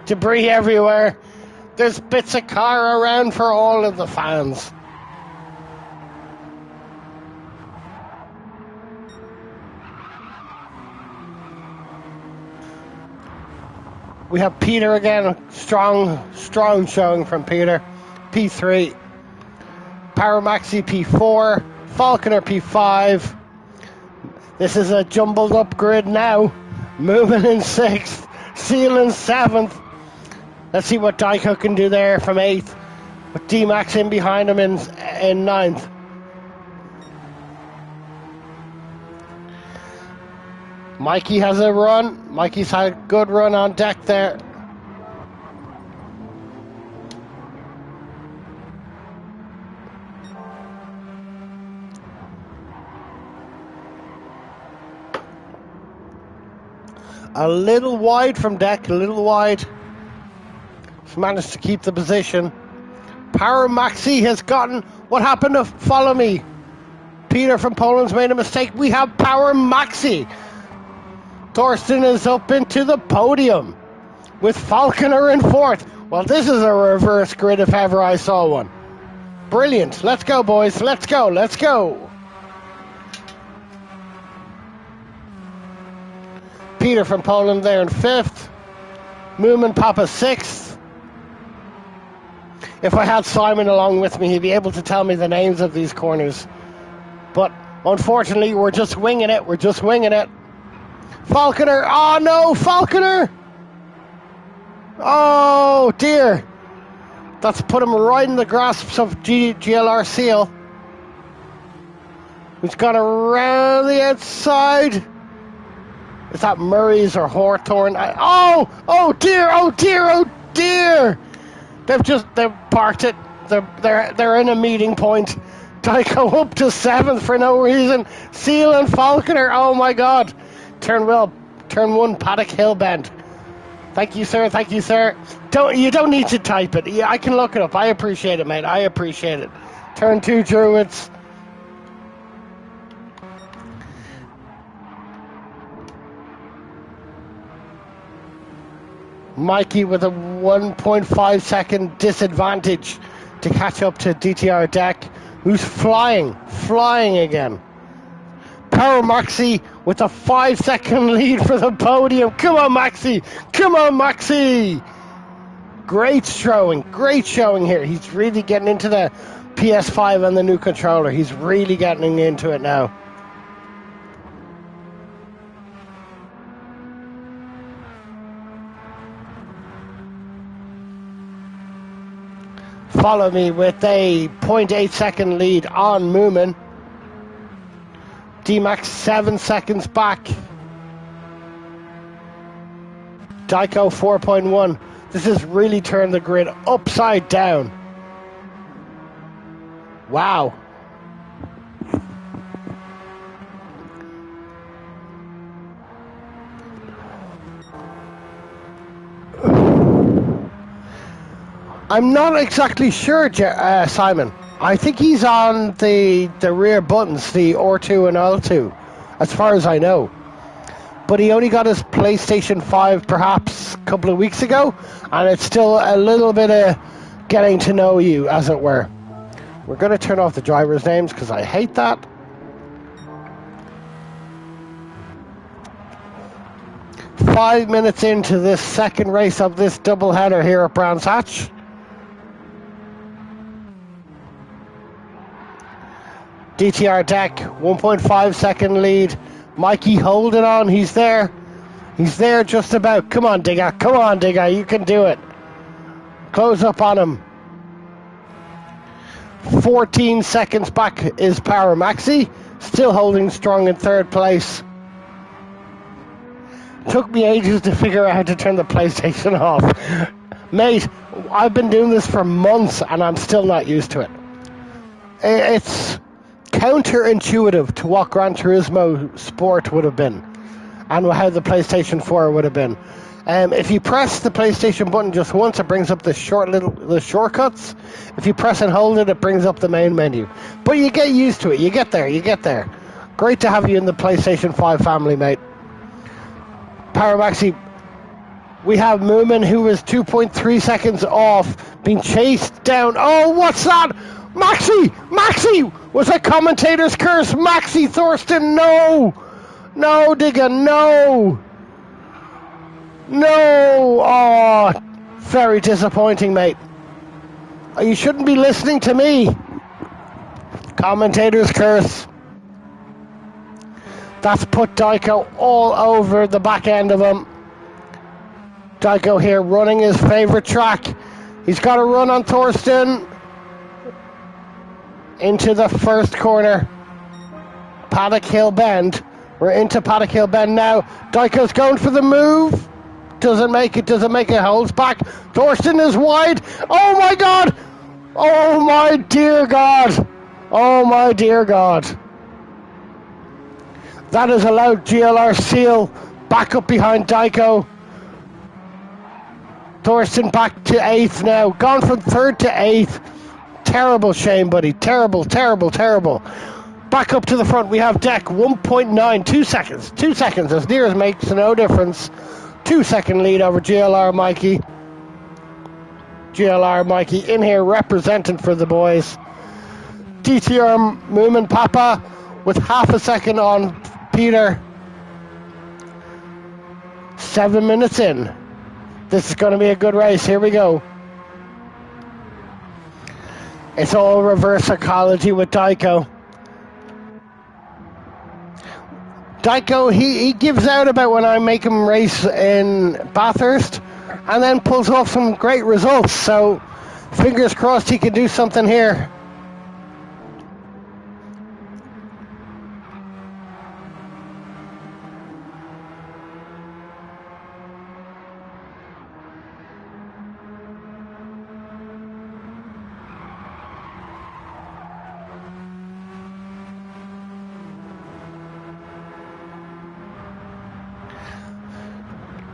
Debris everywhere. There's bits of car around for all of the fans. We have Peter again, a strong showing from Peter. P3. Paramaxi P4. Falconer P5. This is a jumbled up grid now. Moving in 6th. Seal in 7th. Let's see what Daiko can do there from 8th. With D-Max in behind him in 9th. Mikey has a run. Mikey's had a good run on Deck there. A little wide from Deck, a little wide. He's managed to keep the position. Paramaxi has gotten... What happened to Follow Me? Peter from Poland's made a mistake. We have Paramaxi. Thorsten is up into the podium with Falconer in 4th. Well, this is a reverse grid if ever I saw one. Brilliant. Let's go, boys. Let's go. Peter from Poland there in 5th. MOOMINPAPPA 6th. If I had Simon along with me, he'd be able to tell me the names of these corners. But unfortunately, we're just winging it. Falconer. Oh, no, Falconer. Oh, dear. That's put him right in the grasps of GLR Seal. He's gone around the outside. Is that Murray's or Hawthorne? Oh dear. They've parked it. They're in a meeting point. Daiko up to 7th for no reason. Seal and Falconer, oh my God. Turn 1, Paddock Hill Bend. Thank you, sir. Thank you, sir. You don't need to type it. Yeah, I can look it up. I appreciate it, mate. I appreciate it. Turn 2, Druids. Mikey with a 1.5 second disadvantage to catch up to DTR Deck, who's flying again. Power Maxi with a 5 second lead for the podium. Come on, Maxi! Come on, Maxi! Great showing here. He's really getting into the PS5 and the new controller. He's really getting into it now. Follow me with a 0.8 second lead on Moomin. D-Max 7 seconds back. Daiko 4.1. This has really turned the grid upside down. Wow. I'm not exactly sure, Simon. I think he's on the rear buttons, the R2 and L2, as far as I know. But he only got his PlayStation 5 perhaps a couple of weeks ago, and it's still a little bit of getting to know you, as it were. We're going to turn off the drivers' names because I hate that. Five minutes into this second race of this doubleheader here at Brands Hatch. DTR Deck, 1.5 second lead. Mikey holding on, he's there. He's there just about. Come on, Digga. Come on, Digga. You can do it. Close up on him. 14 seconds back is Power Maxi. Still holding strong in third place. Took me ages to figure out how to turn the PlayStation off. Mate, I've been doing this for months and I'm still not used to it. It's counterintuitive to what Gran Turismo Sport would have been and how the PlayStation 4 would have been. If you press the PlayStation button just once, it brings up the shortcuts. If you press and hold it, it brings up the main menu. But you get used to it. You get there. Great to have you in the PlayStation 5 family, mate. Power Maxi, we have Moomin, who is 2.3 seconds off, being chased down. Oh, what's that? Maxi! Was a commentator's curse? Maxi Thorsten, no! No, Digga, no! No! Oh, very disappointing, mate. You shouldn't be listening to me. Commentator's curse. That's put Daiko all over the back end of him. Daiko here running his favorite track. He's got a run on Thorsten. Into the first corner. Paddock Hill Bend. We're into Paddock Hill Bend now. Daiko's going for the move. Doesn't make it, holds back. Thorsten is wide. Oh my God! Oh my dear God! Oh my dear God. That has allowed GLR Seal back up behind Daiko. Thorsten back to 8th now. Gone from 3rd to 8th. Terrible shame, buddy. Terrible. Back up to the front, we have Deck, 1.9, 2 seconds. 2 seconds, as near as makes no difference. 2 second lead over GLR Mikey. GLR Mikey in here representing for the boys. DTR MOOMINPAPPA with half a second on Peter. 7 minutes in. This is going to be a good race. Here we go. It's all reverse psychology with Daiko. Daiko, he gives out about when I make him race in Bathurst and then pulls off some great results. So fingers crossed he can do something here.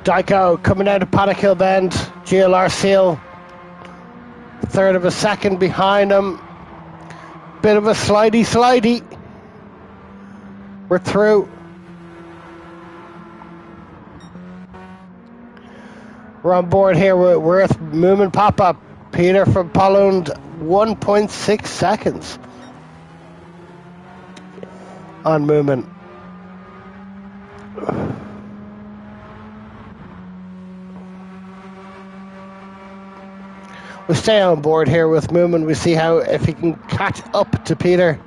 Daiko coming out of Paddock Hill Bend. GLR Seal, third of a second behind him. Bit of a slidey. We're through. We're on board here with MOOMINPAPPA. Peter from Poland, 1.6 seconds on Moomin. We stay on board here with Moomin. We see how if he can catch up to Peter.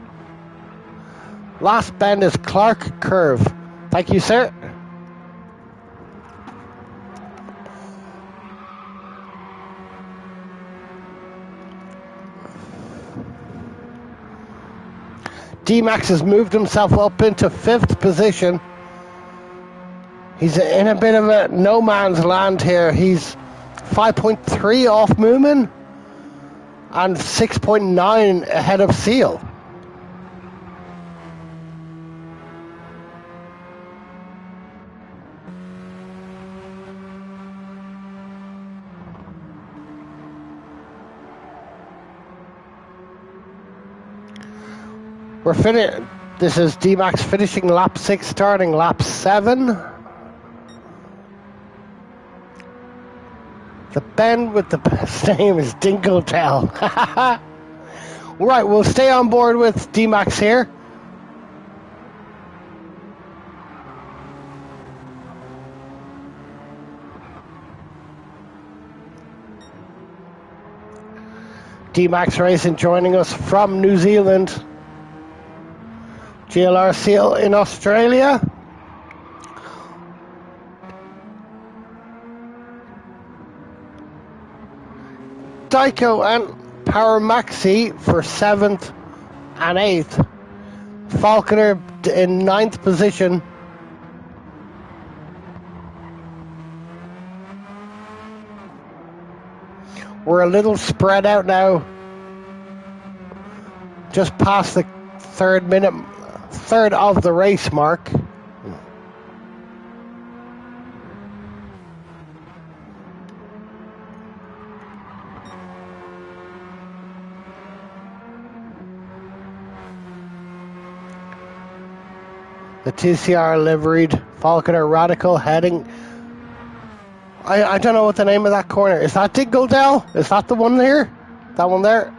Last bend is Clark Curve. Thank you, sir. D-Max has moved himself up into 5th position. He's in a bit of a no man's land here. He's 5.3 off Moomin and 6.9 ahead of Seal. This is D-Max finishing lap 6, starting lap 7. The bend with the best name is Dinkletail. Right, we'll stay on board with D-Max here. D-Max Racing joining us from New Zealand. GLR Seal in Australia. Daiko and Power Maxi for 7th and 8th. Falconer in 9th position. We're a little spread out now. Just past the third of the race mark. The TCR liveried Falconer Radical heading. I don't know what the name of that corner is. That Dinkletail? Is that the one there? That one there?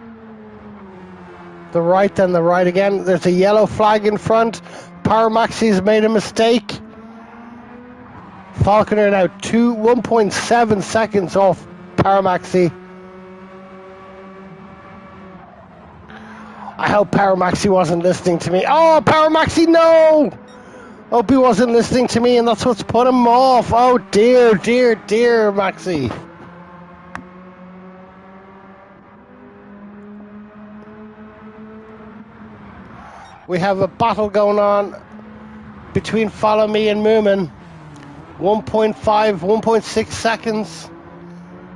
The right, then the right again. There's a yellow flag in front. Power Maxi's made a mistake. Falconer now 1.7 seconds off Power Maxi. I hope Power Maxi wasn't listening to me. Oh, Power Maxi, no! Hope he wasn't listening to me, and that's what's put him off. Oh dear, Maxi. We have a battle going on between Follow Me and Moomin. 1.5, 1.6 seconds.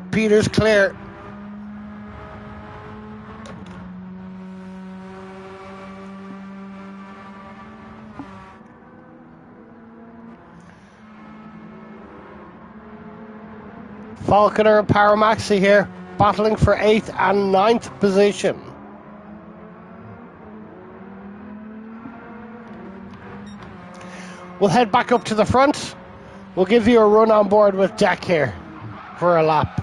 Peter's clear. Falconer and Power Maxi here, battling for 8th and 9th position. We'll head back up to the front. We'll give you a run on board with Deck here for a lap.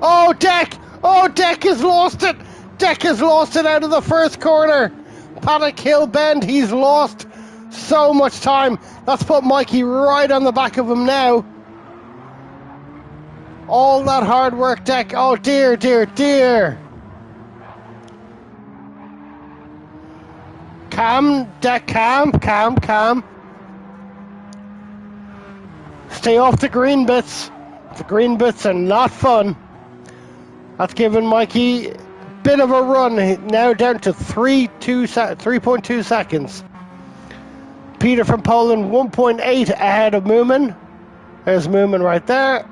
Oh, Deck! Oh, Deck has lost it! Deck has lost it out of the first corner. Paddock Hill Bend, he's lost so much time. That's put Mikey right on the back of him now. All that hard work, Deck. Oh, dear. Calm, Deck, calm. Stay off the green bits. The green bits are not fun. That's given Mikey a bit of a run. Now down to 3.2 seconds. Peter from Poland, 1.8 ahead of Moomin. There's Moomin right there.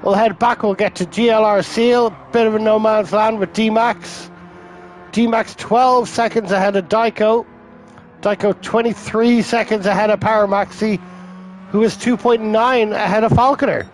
We'll head back. We'll get to GLR Seal. Bit of a no man's land with D-Max. D-Max 12 seconds ahead of Daiko. Dyko 23 seconds ahead of Power Maxi, who is 2.9 ahead of Falconer.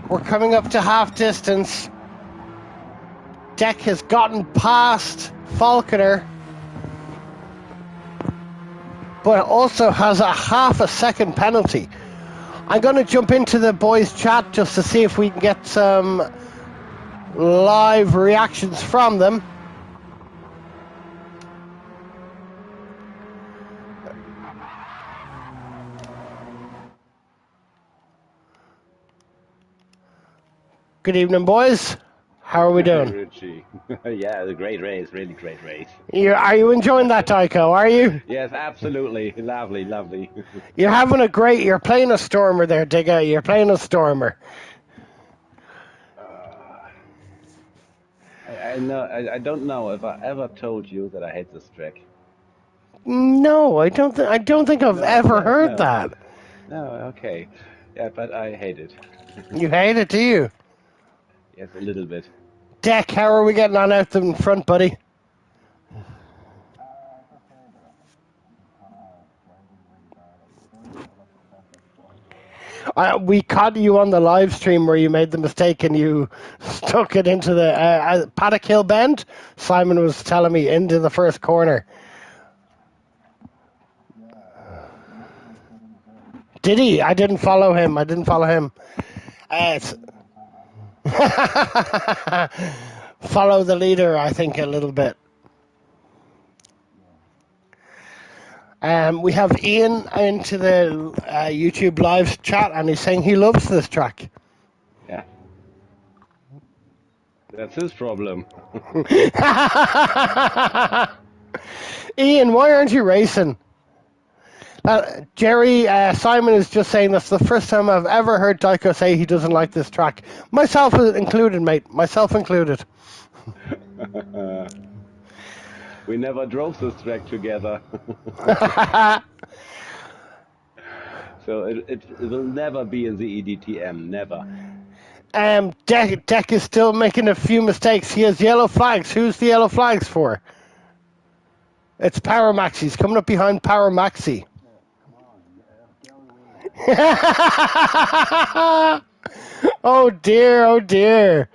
We're coming up to half distance. Deck has gotten past Falconer, but also has a half a second penalty. I'm going to jump into the boys' chat just to see if we can get some live reactions from them. Good evening, boys. How are we doing? Richie. Yeah, a great race, really great race. Are you enjoying that, Dyko? Are you? Yes, absolutely. Lovely, lovely. You're having a great... You're playing a stormer there, Digga. You're playing a stormer. I don't know if I ever told you that I hate this track. No, I don't think I've ever heard that. No, okay. Yeah, but I hate it. You hate it, do you? Yes, a little bit. Deck, how are we getting on out in front, buddy? We caught you on the live stream where you made the mistake and you stuck it into the Paddock Hill bend. Simon was telling me into the first corner. Did he? I didn't follow him. Follow the leader, I think, a little bit. We have Ian into the YouTube live chat, and he's saying he loves this track. Yeah. That's his problem. Ian, why aren't you racing? Jerry, Simon is just saying that's the first time I've ever heard Dyko say he doesn't like this track. Myself included, mate. Myself included. We never drove this track together. So it will never be in the EDTM, never. Deck is still making a few mistakes. He has yellow flags. Who's the yellow flags for? It's Power Maxi. He's coming up behind Power Maxi. Oh dear, oh dear.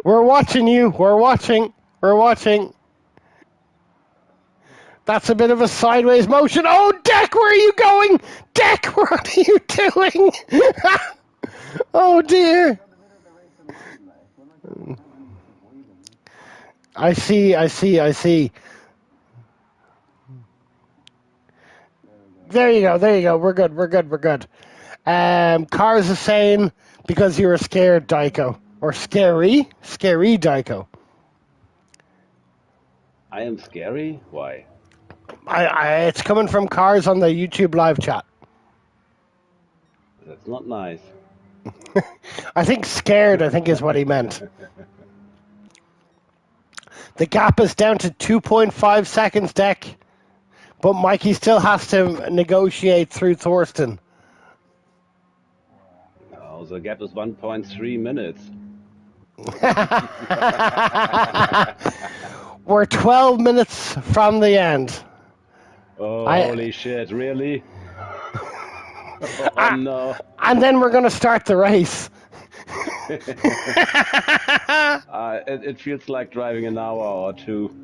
We're watching you. We're watching. That's a bit of a sideways motion. Oh, Deck, where are you going? Deck, what are you doing? Oh dear. I see. There you go. We're good. Cars is saying because you were scared, Dyko. Or scary Dyko. I am scary? Why? It's coming from Cars on the YouTube live chat. That's not nice. I think scared, is what he meant. The gap is down to 2.5 seconds, Deck. But Mikey still has to negotiate through Thorsten. Oh, the gap is 1.3 minutes. We're 12 minutes from the end. Oh, holy shit, really? Oh, no. And then we're going to start the race. It feels like driving an hour or two.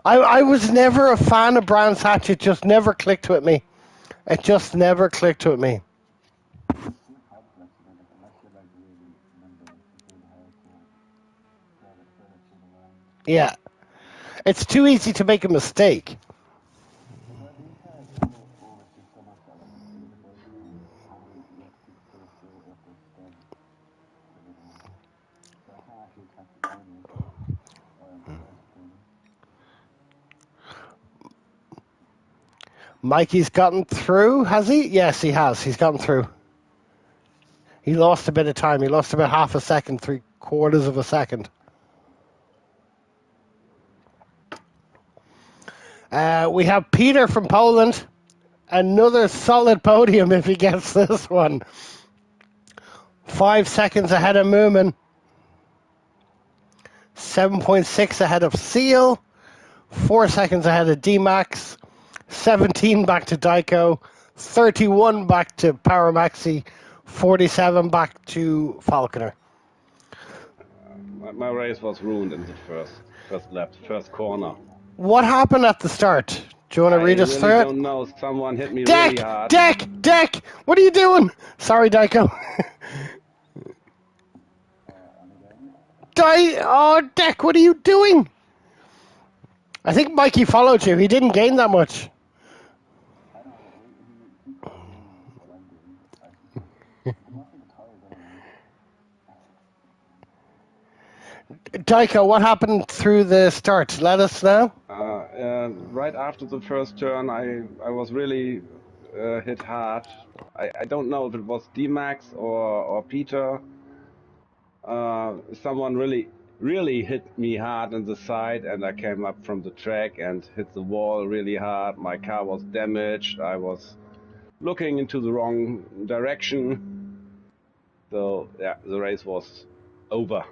I was never a fan of Brands Hatch. It just never clicked with me. It just never clicked with me. Yeah. It's too easy to make a mistake. Mikey's gotten through, has he? Yes, he has. He's gotten through. He lost a bit of time. He lost about half a second, 3/4 of a second. We have Peter from Poland. Another solid podium if he gets this one. 5 seconds ahead of Moomin. 7.6 ahead of Seal. 4 seconds ahead of D-Max. 17 back to Dyko. 31 back to Paramaxi. 47 back to Falconer. My race was ruined in the first lap, first corner. What happened at the start? Do you want to read us through it? I don't know. Someone hit me really hard. Deck! What are you doing? Sorry, Dyko. Deck, what are you doing? I think Mikey followed you. He didn't gain that much. Dyko, what happened through the start? Let us know. Right after the first turn, I was really hit hard. I don't know if it was D-Max or Peter. Someone really hit me hard in the side, and I came up from the track and hit the wall really hard. My car was damaged. I was looking into the wrong direction. So yeah, the race was over.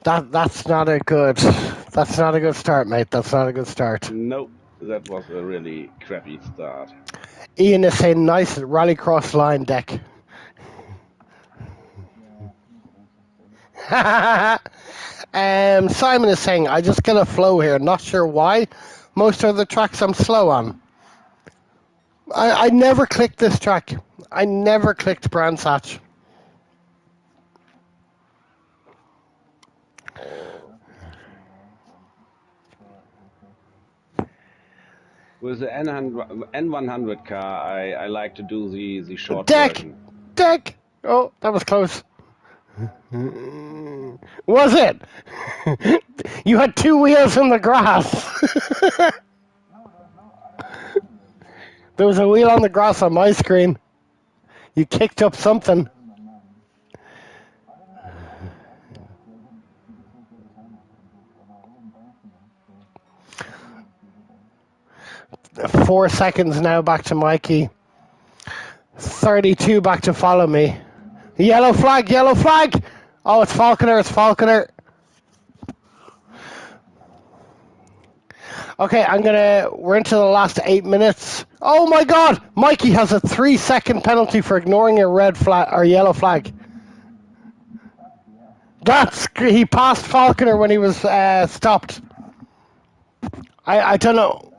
That's not a good start, mate. That's not a good start. Nope, that was a really crappy start. Ian is saying nice rallycross line, Deck. Simon is saying, I just get a flow here. Not sure why. Most of the tracks I'm slow on. I never clicked this track. I never clicked Brands Hatch. With the N100 car, I like to do the short version. Deck! Oh, that was close. Was it? You had 2 wheels in the grass. There was a wheel on the grass on my screen. You kicked up something. Four seconds now back to Mikey. 32 back to follow me. Yellow flag! Oh, it's Falconer. Okay, we're into the last 8 minutes. Oh my God! Mikey has a 3-second penalty for ignoring a red flag or yellow flag. He passed Falconer when he was stopped. I don't know.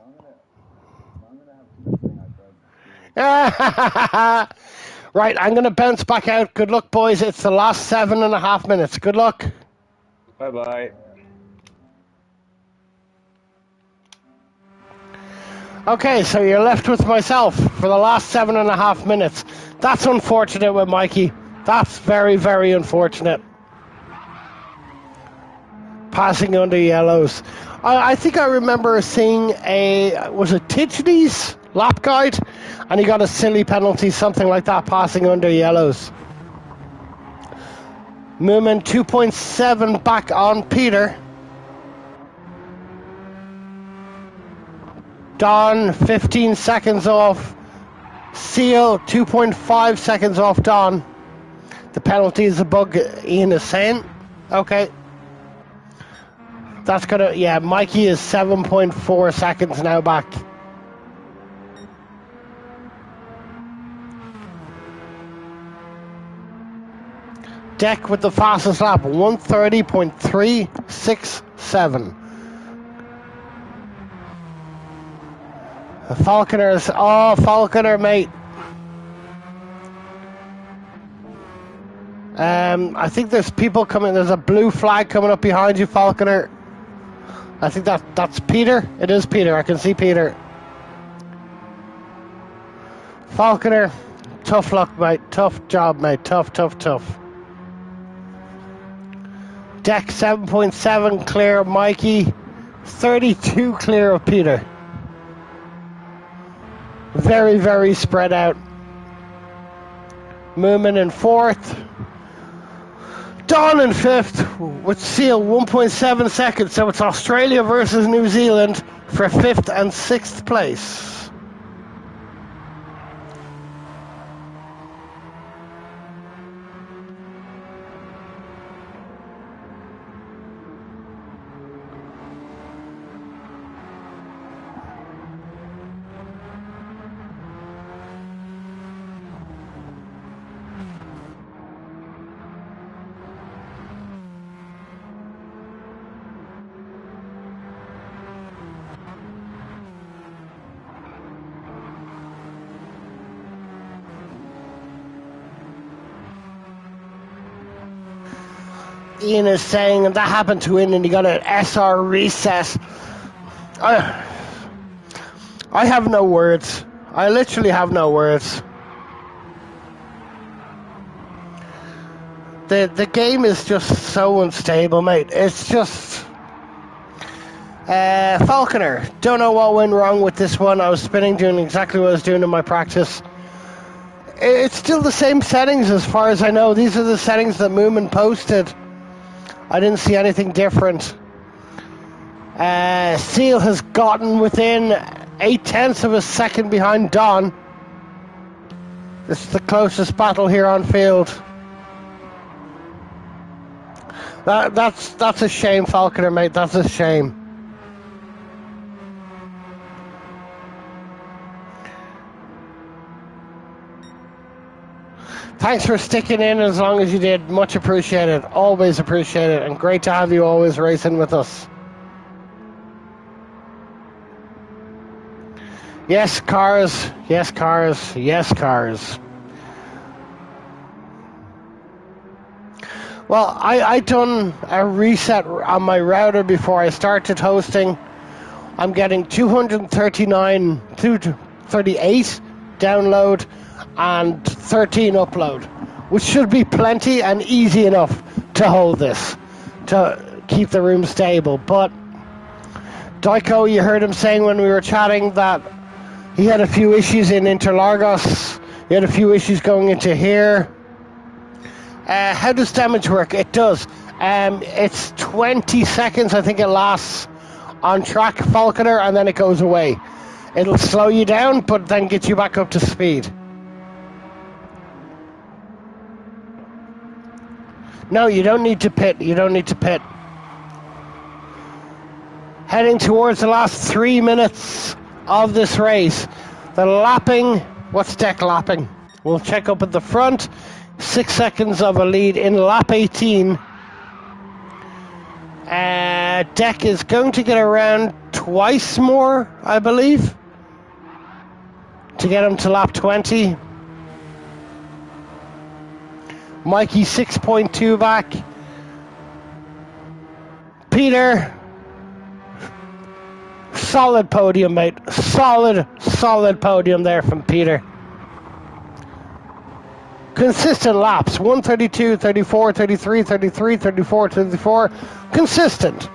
Right, I'm going to bounce back out. Good luck, boys. It's the last 7.5 minutes. Good luck. Bye-bye. Okay, so you're left with myself for the last 7.5 minutes. That's unfortunate with Mikey. That's very, very unfortunate. Passing under yellows. I think I remember seeing was it Tidgely's lap guide? And he got a silly penalty, something like that, passing under yellows. Moomin 2.7 back on Peter. Don 15 seconds off. Seal 2.5 seconds off Don. The penalty is a bug, Ian is saying. Okay. That's gonna, yeah, Mikey is 7.4 seconds now back. Deck with the fastest lap, 1:30.367. Falconer's, oh, Falconer, mate. I think there's people coming. There's a blue flag coming up behind you, Falconer. I think that's Peter. It is Peter. I can see Peter. Falconer, tough luck, mate. Tough job, mate. Tough. Deck 7.7 clear of Mikey. 32 clear of Peter. Very, very spread out. Moomin in 4th. Don in 5th with Seal 1.7 seconds. So it's Australia versus New Zealand for 5th and 6th place. Ian is saying that happened to him and he got an SR reset. I have no words. I literally have no words. The game is just so unstable, mate. It's just... Falconer. Don't know what went wrong with this one. I was spinning, doing exactly what I was doing in my practice. It's still the same settings as far as I know. These are the settings that Moomin posted. I didn't see anything different. Seal has gotten within 0.8 of a second behind Don. This is the closest battle here on field. That's a shame, Falconer, mate. That's a shame. Thanks for sticking in as long as you did. Much appreciated. Always appreciated. And great to have you always racing with us. Yes, cars. Yes, cars. Yes, cars. Well, I done a reset on my router before I started hosting. I'm getting 238 download and 13 upload, which should be plenty and easy enough to hold this, to keep the room stable. But Daiko, you heard him saying when we were chatting that he had a few issues in Interlagos. He had a few issues going into here. How does damage work? It does. It's 20 seconds, I think it lasts on track, Falconer, and then it goes away. It'll slow you down, but then get you back up to speed. No, you don't need to pit. You don't need to pit. Heading towards the last 3 minutes of this race. The lapping, what's deck lapping? We'll check up at the front. 6 seconds of a lead in lap 18. Deck is going to get around twice more, I believe, to get him to lap 20. Mikey 6.2 back. Peter, solid podium, mate. Solid podium there from Peter. Consistent laps, 132, 34, 33, 33, 34, 34. Consistent,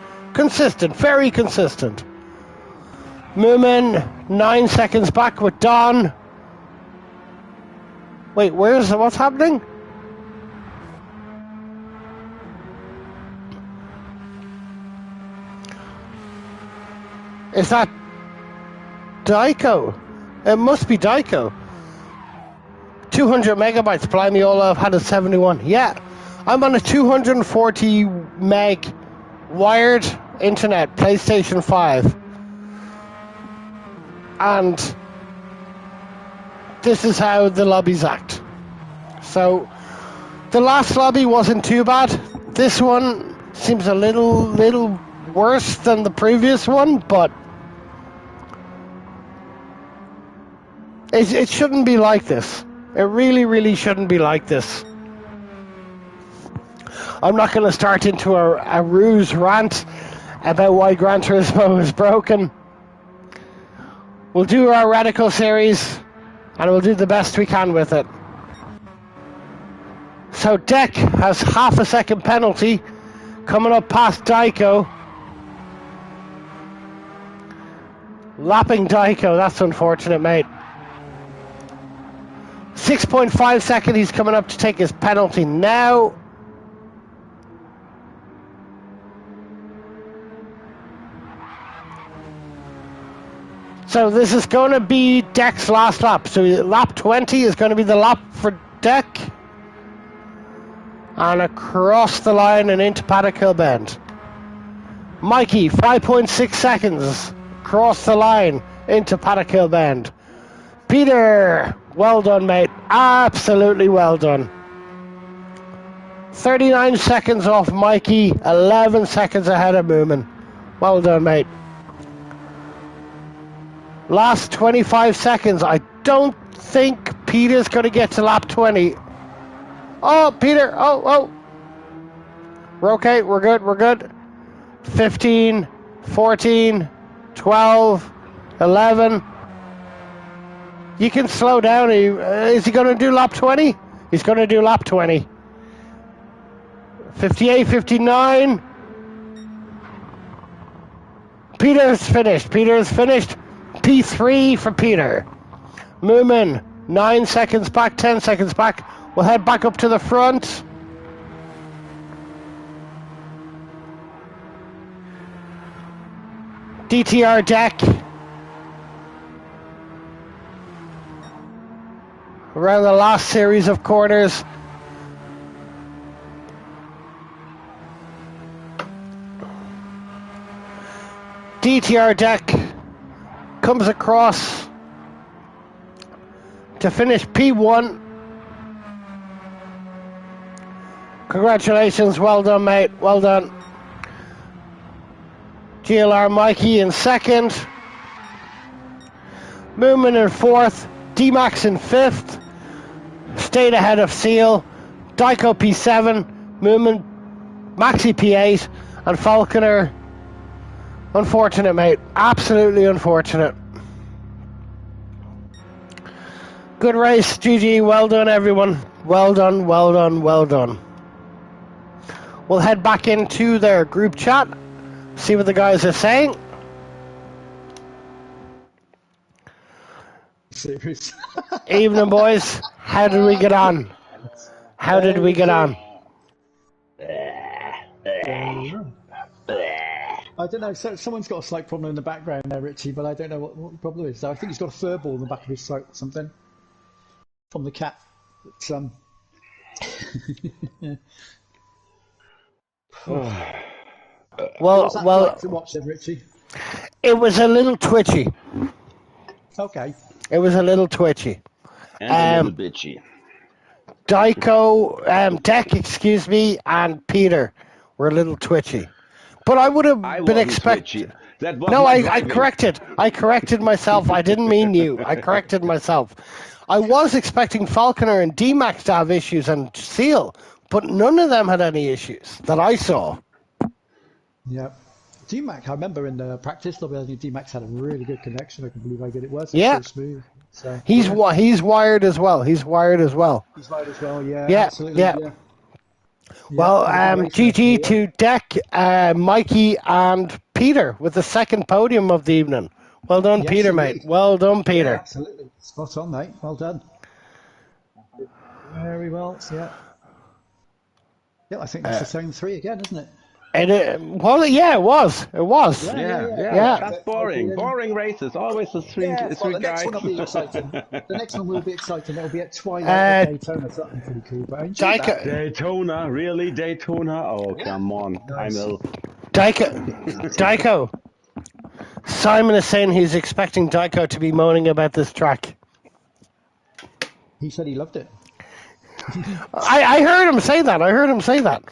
very consistent. Moomin, 9 seconds back with Don. Wait, what's happening? Is that Daiko? It must be Daiko. 200 megabytes, blimey, all I've had is 71. Yeah, I'm on a 240 meg wired internet, PlayStation 5. And this is how the lobbies act. So, The last lobby wasn't too bad. This one seems a little worse than the previous one, but it shouldn't be like this. It really shouldn't be like this. I'm not going to start into a ruse rant about why Gran Turismo is broken. We'll do our Radical series, and we'll do the best we can with it. So Deck has half a second penalty coming up past Daiko. Lapping Daiko, that's unfortunate, mate. 6.5 seconds, he's coming up to take his penalty now. So this is going to be Deck's last lap. So lap 20 is going to be the lap for Deck. And across the line and into Paddock Hill Bend. Mikey, 5.6 seconds. Across the line into Paddock Hill Bend. Peter, well done, mate. Absolutely well done. 39 seconds off Mikey. 11 seconds ahead of Moomin. Well done, mate. Last 25 seconds. I don't think Peter's going to get to lap 20. Oh, Peter. Oh. We're okay. We're good. 15, 14, 12, 11. You can slow down. Is he going to do lap 20? He's going to do lap 20. 58, 59. Peter's finished. P3 for Peter. Moomin, 9 seconds back, 10 seconds back. We'll head back up to the front. DTR Deck. Around the last series of corners. DTR Deck comes across to finish P1. Congratulations, well done, mate, well done. GLR Mikey in second. Moomin in fourth. D-Max in fifth. Stayed ahead of Seal. Daiko P7. Moomin, Maxi P8. And Falconer. Unfortunate, mate. Absolutely unfortunate. Good race, GG. Well done, everyone. Well done. We'll head back into their group chat. See what the guys are saying. Serious. Evening, boys. How did we get on? I don't know. Someone's got a slight problem in the background there, Richie, but I don't know what the problem is. I think he's got a fur ball in the back of his throat or something from the cat. It's, Well, like to watch them, Richie. It was a little twitchy. Okay. It was a little twitchy. And a little bitchy. Daiko, Deck, excuse me, and Peter were a little twitchy. But I would have been expecting. No, I corrected. I corrected myself. I didn't mean you. I corrected myself. I was expecting Falconer and D-Max to have issues and Seal, but none of them had any issues that I saw. Yeah. D-Max, I remember in the practice lobby, I think D-Max had a really good connection. I can believe how good it was. Yeah. So smooth. So, he's wired as well. He's wired as well, yeah. Absolutely, yeah. Well, GG to Deck, Mikey, and Peter with the second podium of the evening. Well done, yes, Peter, indeed. Mate. Well done, Peter. Yeah, absolutely. Spot on, mate. Well done. Very well, yeah. Yeah, I think that's the same three again, isn't it? Well, yeah, it was. It was. Yeah. That's boring. Boring races. Always the three guys. The next one will be exciting. The next one will be exciting. It'll be at Twilight at Daytona. Something pretty cool. But I enjoyed that. Daytona? Really? Daytona? Oh, come on. Nice. I'm ill. Daiko. Simon is saying he's expecting Daiko to be moaning about this track. He said he loved it. I heard him say that. I heard him say that.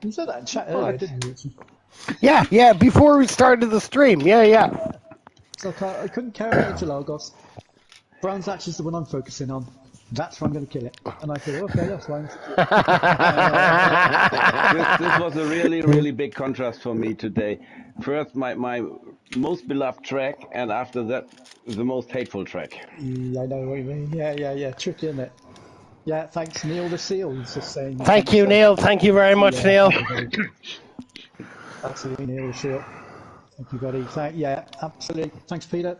You said that in chat earlier, didn't you, Richie? Yeah, before we started the stream. Yeah. So I couldn't carry it into Lagos. Brands Hatch is the one I'm focusing on. That's where I'm going to kill it. And I thought, okay, that's fine. This was a really, really big contrast for me today. First, my most beloved track, and after that, the most hateful track. Yeah, I know what you mean. Yeah. Tricky, isn't it? Yeah, thanks, Neil the Seal. He's just saying. Thank you, Neil. Thank you very much, Neil. Absolutely, Neil the Seal. Thank you, buddy. Yeah, absolutely. Thanks, Peter.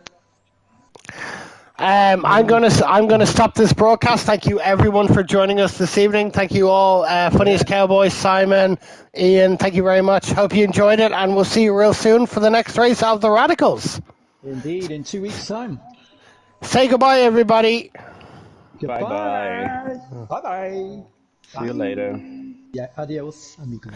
I'm gonna stop this broadcast. Thank you everyone for joining us this evening. Thank you all, Funniest Cowboy, Simon, Ian. Thank you very much. Hope you enjoyed it, and we'll see you real soon for the next race of the Radicals. Indeed, in 2 weeks' time. Say goodbye, everybody. Goodbye. Bye. Bye. See you later. Yeah, adios, amigos.